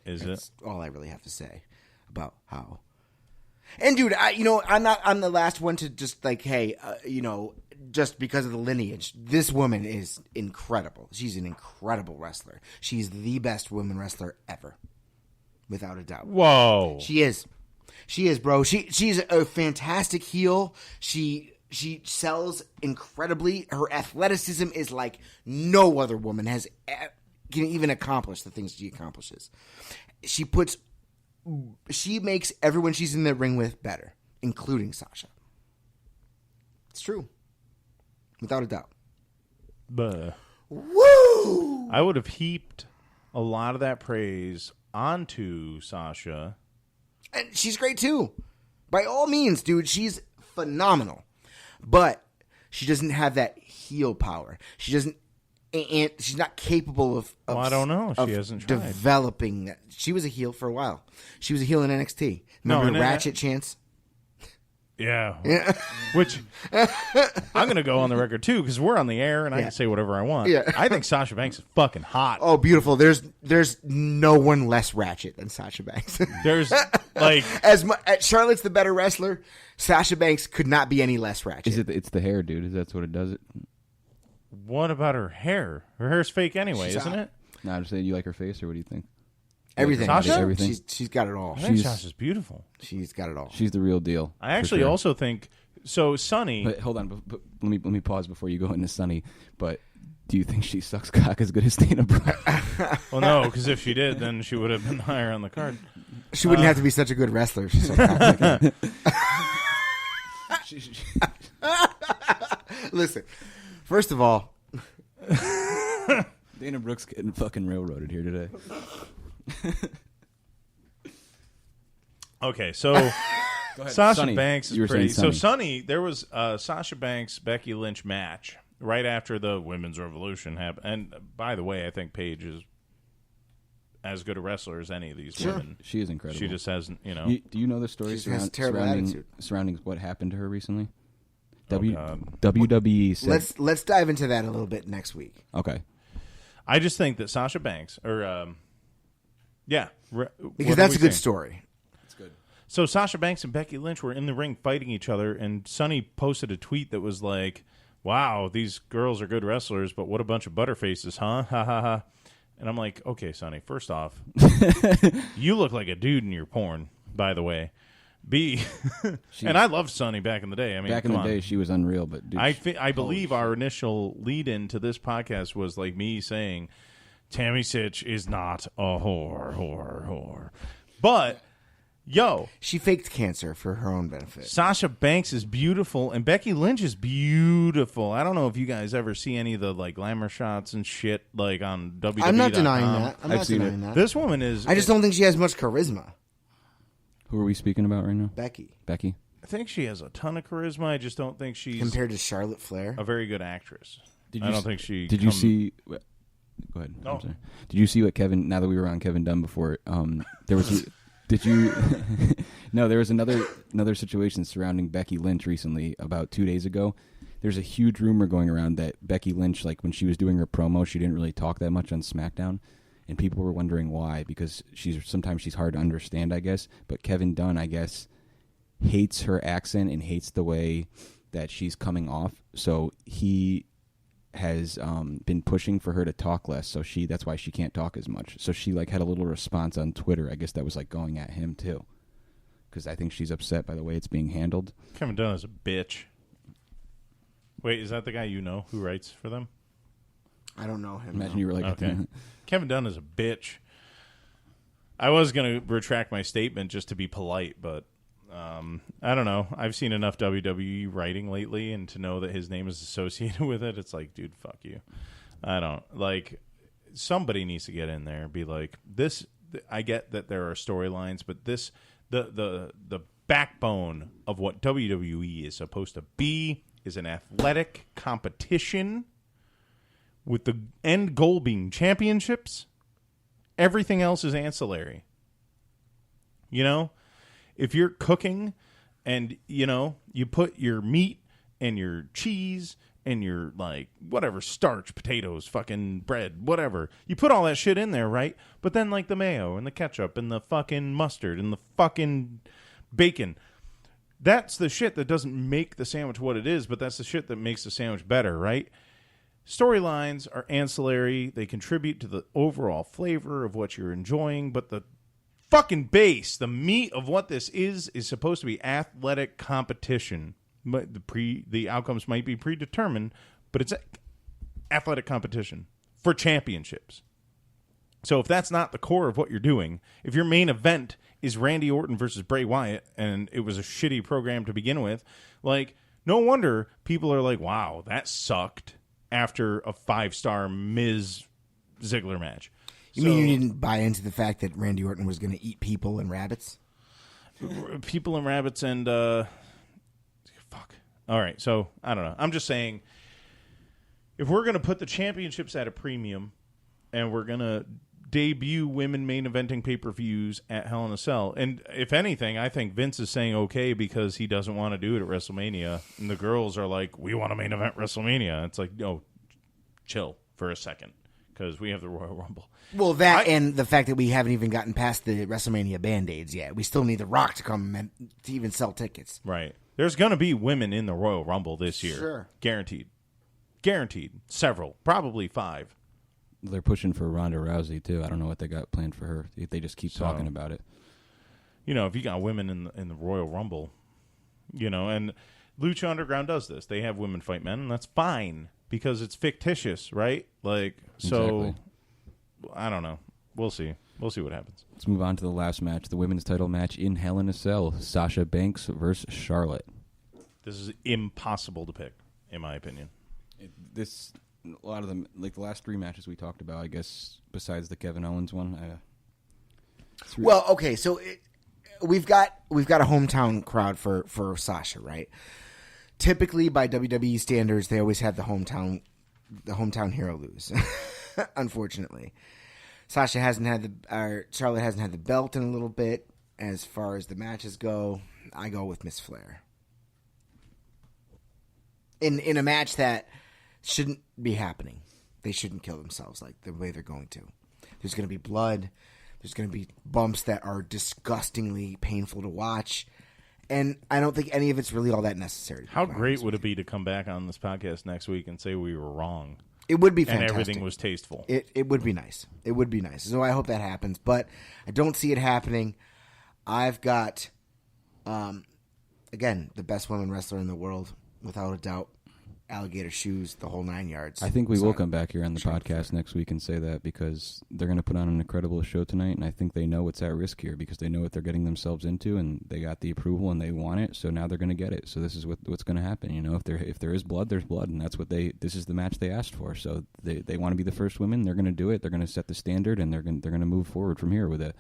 Is That's it? all I really have to say about how. And dude, I'm the last one to just just because of the lineage. This woman is incredible. She's an incredible wrestler. She's the best woman wrestler ever, without a doubt. Whoa. She is, bro. She's a fantastic heel. She sells incredibly. Her athleticism is like no other woman can even accomplish the things she accomplishes. She makes everyone she's in the ring with better, including Sasha. It's true. Without a doubt. Buh. Woo! I would have heaped a lot of that praise onto Sasha. And she's great too. By all means, dude, she's phenomenal. But she doesn't have that heel power. She doesn't, and she's not capable of Well, I don't know. She hasn't tried. developing that. She was a heel for a while. She was a heel in NXT. No, Remember and Ratchet Chance? Yeah. Which I'm going to go on the record too, because we're on the air and I can say whatever I want. Yeah. I think Sasha Banks is fucking hot. Oh, beautiful. There's no one less ratchet than Sasha Banks. There's like Charlotte's the better wrestler. Sasha Banks could not be any less ratchet. Is it? It's the hair, dude. Is that what it does? It. What about her hair? Her hair's fake anyway, isn't it? No, I'm just saying. You like her face, or what do you think? Everything. Sasha? Everything. She's got it all. I think Sasha's beautiful. She's got it all. She's the real deal. I actually also think so. Sunny. But hold on, but let me pause before you go into Sunny. But do you think she sucks cock as good as Dana Brooke? Well, no, because if she did, then she would have been higher on the card. She wouldn't have to be such a good wrestler. If she's so cocky. Listen, first of all, Dana Brooke's getting fucking railroaded here today. Okay, so Go ahead. Sasha Sunny. Banks You were is pretty. saying So Sunny, there was a Sasha Banks Becky Lynch match right after the Women's Revolution happened. And by the way, I think Paige is as good a wrestler as any of these women. She is incredible. She just hasn't, you know. Do you know the story She has a terrible attitude. surrounding what happened to her recently? God. WWE said. let's dive into that a little bit next week. Okay. I just think that Sasha Banks, Because that's a good story. That's good. So Sasha Banks and Becky Lynch were in the ring fighting each other, and Sunny posted a tweet that was like, "Wow, these girls are good wrestlers, but what a bunch of butterfaces, huh? Ha ha ha." And I'm like, okay, Sonny, first off, you look like a dude in your porn, by the way. B, and I loved Sonny back in the day. I mean, Back in the day, she was unreal, but dude, I believe our initial lead-in to this podcast was like me saying, Tammy Sitch is not a whore. But, yo. She faked cancer for her own benefit. Sasha Banks is beautiful, and Becky Lynch is beautiful. I don't know if you guys ever see any of the like glamour shots and shit like on WWE. I'm not denying that. I'm I've not seen denying it. that. This woman is... I just don't think she has much charisma. who are we speaking about right now? Becky. Becky. I think she has a ton of charisma. I just don't think she's Compared to Charlotte Flair. a very good actress. Did I you don't s- think she... Did you see? Go ahead. No. I'm sorry. Did you see what Kevin? Now that we were on Kevin Dunn before, there was. Did you? No, there was another situation surrounding Becky Lynch recently. About 2 days ago, there's a huge rumor going around that Becky Lynch, like when she was doing her promo, she didn't really talk that much on SmackDown, and people were wondering why, because sometimes she's hard to understand, I guess. But Kevin Dunn, I guess, hates her accent and hates the way that she's coming off. So he has been pushing for her to talk less, so that's why she can't talk as much. So she like had a little response on Twitter, I guess, that was like going at him too, because I think she's upset by the way it's being handled. Kevin Dunn is a bitch. Wait, is that the guy you know who writes for them? I don't know him. Imagine no. you were like, Okay. Kevin Dunn is a bitch. I was going to retract my statement just to be polite, but I don't know. I've seen enough WWE writing lately, and to know that his name is associated with it, it's like, dude, fuck you. I don't. Like, somebody needs to get in there and be like, this, I get that there are storylines, but this, the backbone of what WWE is supposed to be is an athletic competition with the end goal being championships. Everything else is ancillary. You know, if you're cooking and, you know, you put your meat and your cheese and your, like, whatever, starch, potatoes, fucking bread, whatever, you put all that shit in there, right? But then, like, the mayo and the ketchup and the fucking mustard and the fucking bacon, that's the shit that doesn't make the sandwich what it is, but that's the shit that makes the sandwich better, right? Storylines are ancillary. They contribute to the overall flavor of what you're enjoying, but the fucking base, the meat of what this is supposed to be athletic competition. But the outcomes might be predetermined, but it's athletic competition for championships. So if that's not the core of what you're doing, if your main event is Randy Orton versus Bray Wyatt, and it was a shitty program to begin with, like, no wonder people are like, wow, that sucked after a 5-star Miz Ziggler match. You mean you didn't buy into the fact that Randy Orton was going to eat people and rabbits? People and rabbits and fuck. All right, so I don't know. I'm just saying, if we're going to put the championships at a premium, and we're going to debut women main eventing pay-per-views at Hell in a Cell, and if anything, I think Vince is saying okay because he doesn't want to do it at WrestleMania, and the girls are like, we want to main event WrestleMania. It's like, no, chill for a second, because we have the Royal Rumble. Well, and the fact that we haven't even gotten past the WrestleMania Band-Aids yet. We still need The Rock to come to even sell tickets. Right. There's going to be women in the Royal Rumble this year. Sure. Guaranteed. Several. Probably 5. They're pushing for Ronda Rousey, too. I don't know what they got planned for her. They just keep talking about it. You know, if you got women in the Royal Rumble, you know, and Lucha Underground does this. They have women fight men, and that's fine because it's fictitious, right? Like, so, Exactly. I don't know. We'll see. We'll see what happens. Let's move on to the last match, the women's title match in Hell in a Cell. Sasha Banks versus Charlotte. This is impossible to pick, in my opinion. A lot of them, like the last 3 matches we talked about, I guess, besides the Kevin Owens one. Well, okay, so we've got a hometown crowd for Sasha, right? Typically, by WWE standards, they always have the hometown hero lose. Unfortunately, Charlotte hasn't had the belt in a little bit. As far as the matches go, I go with Miss Flair in a match that shouldn't be happening. They shouldn't kill themselves like the way they're going to. There's going to be blood. There's going to be bumps that are disgustingly painful to watch. And I don't think any of it's really all that necessary. How great would it be to come back on this podcast next week and say we were wrong? It would be fantastic. And everything was tasteful. It would be nice. It would be nice. So I hope that happens. But I don't see it happening. I've got, again, the best women wrestler in the world, without a doubt. Alligator shoes, the whole 9 yards. I think we will come back here on the podcast next week and say that because they're going to put on an incredible show tonight, and I think they know what's at risk here because they know what they're getting themselves into, and they got the approval and they want it, so now they're going to get it. So this is what's going to happen. You know, if there is blood, there's blood, and that's what this is the match they asked for. So they want to be the first women. They're going to do it. They're going to set the standard, and they're going to move forward from here with it.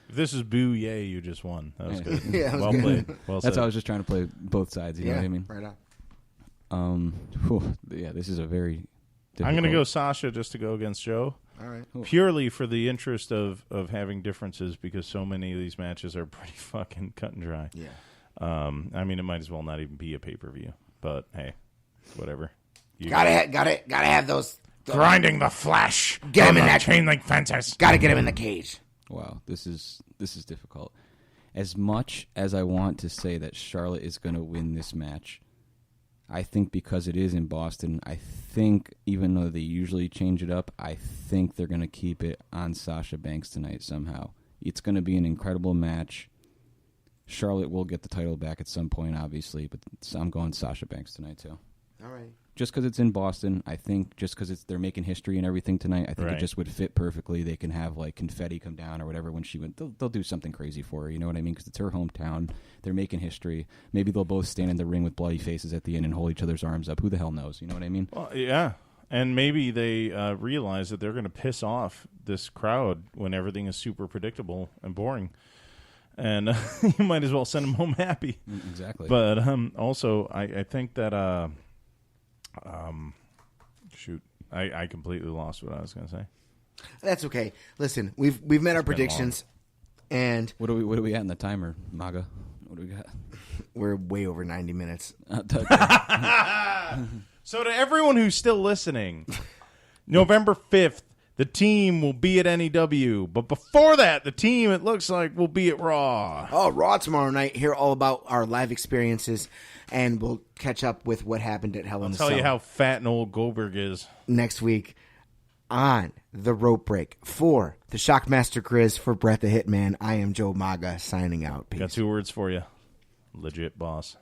If this is boo, yay, you just won. That was good. Yeah, well played. Well said. That's how I was just trying to play both sides. You know what I mean? Right on. This is a very difficult. I'm going to go Sasha just to go against Joe. All right. Purely for the interest of having differences because so many of these matches are pretty fucking cut and dry. Yeah. I mean, it might as well not even be a pay-per-view. But, hey, whatever. Gotta have those. Grinding the flesh. Get him in that chain link fences. Gotta get him in the cage. Wow, this is difficult. As much as I want to say that Charlotte is going to win this match, I think because it is in Boston, I think even though they usually change it up, I think they're going to keep it on Sasha Banks tonight somehow. It's going to be an incredible match. Charlotte will get the title back at some point, obviously, but I'm going Sasha Banks tonight too. All right. Just because it's in Boston, I think just because they're making history and everything tonight, I think Right. it just would fit perfectly. They can have like confetti come down or whatever when she went. They'll do something crazy for her. You know what I mean? Because it's her hometown. They're making history. Maybe they'll both stand in the ring with bloody faces at the end and hold each other's arms up. Who the hell knows? You know what I mean? Well, yeah. And maybe they realize that they're going to piss off this crowd when everything is super predictable and boring. And you might as well send them home happy. Exactly. But also, I think that... shoot, I completely lost what I was going to say. That's okay. Listen, we've met our predictions, and What are we at in the timer, Maga? What do we got? we're way over 90 minutes. So to everyone who's still listening, November 5th, the team will be at NEW. But before that, the team, it looks like, will be at Raw. Oh, Raw tomorrow night. Hear all about our live experiences, and we'll catch up with what happened at Hell in a Cell. Tell you how fat and old Goldberg is. Next week on The Rope Break for the Shockmaster Grizz, for Brett the Hitman. I am Joe Maga signing out. Peace. Got 2 words for you. Legit boss.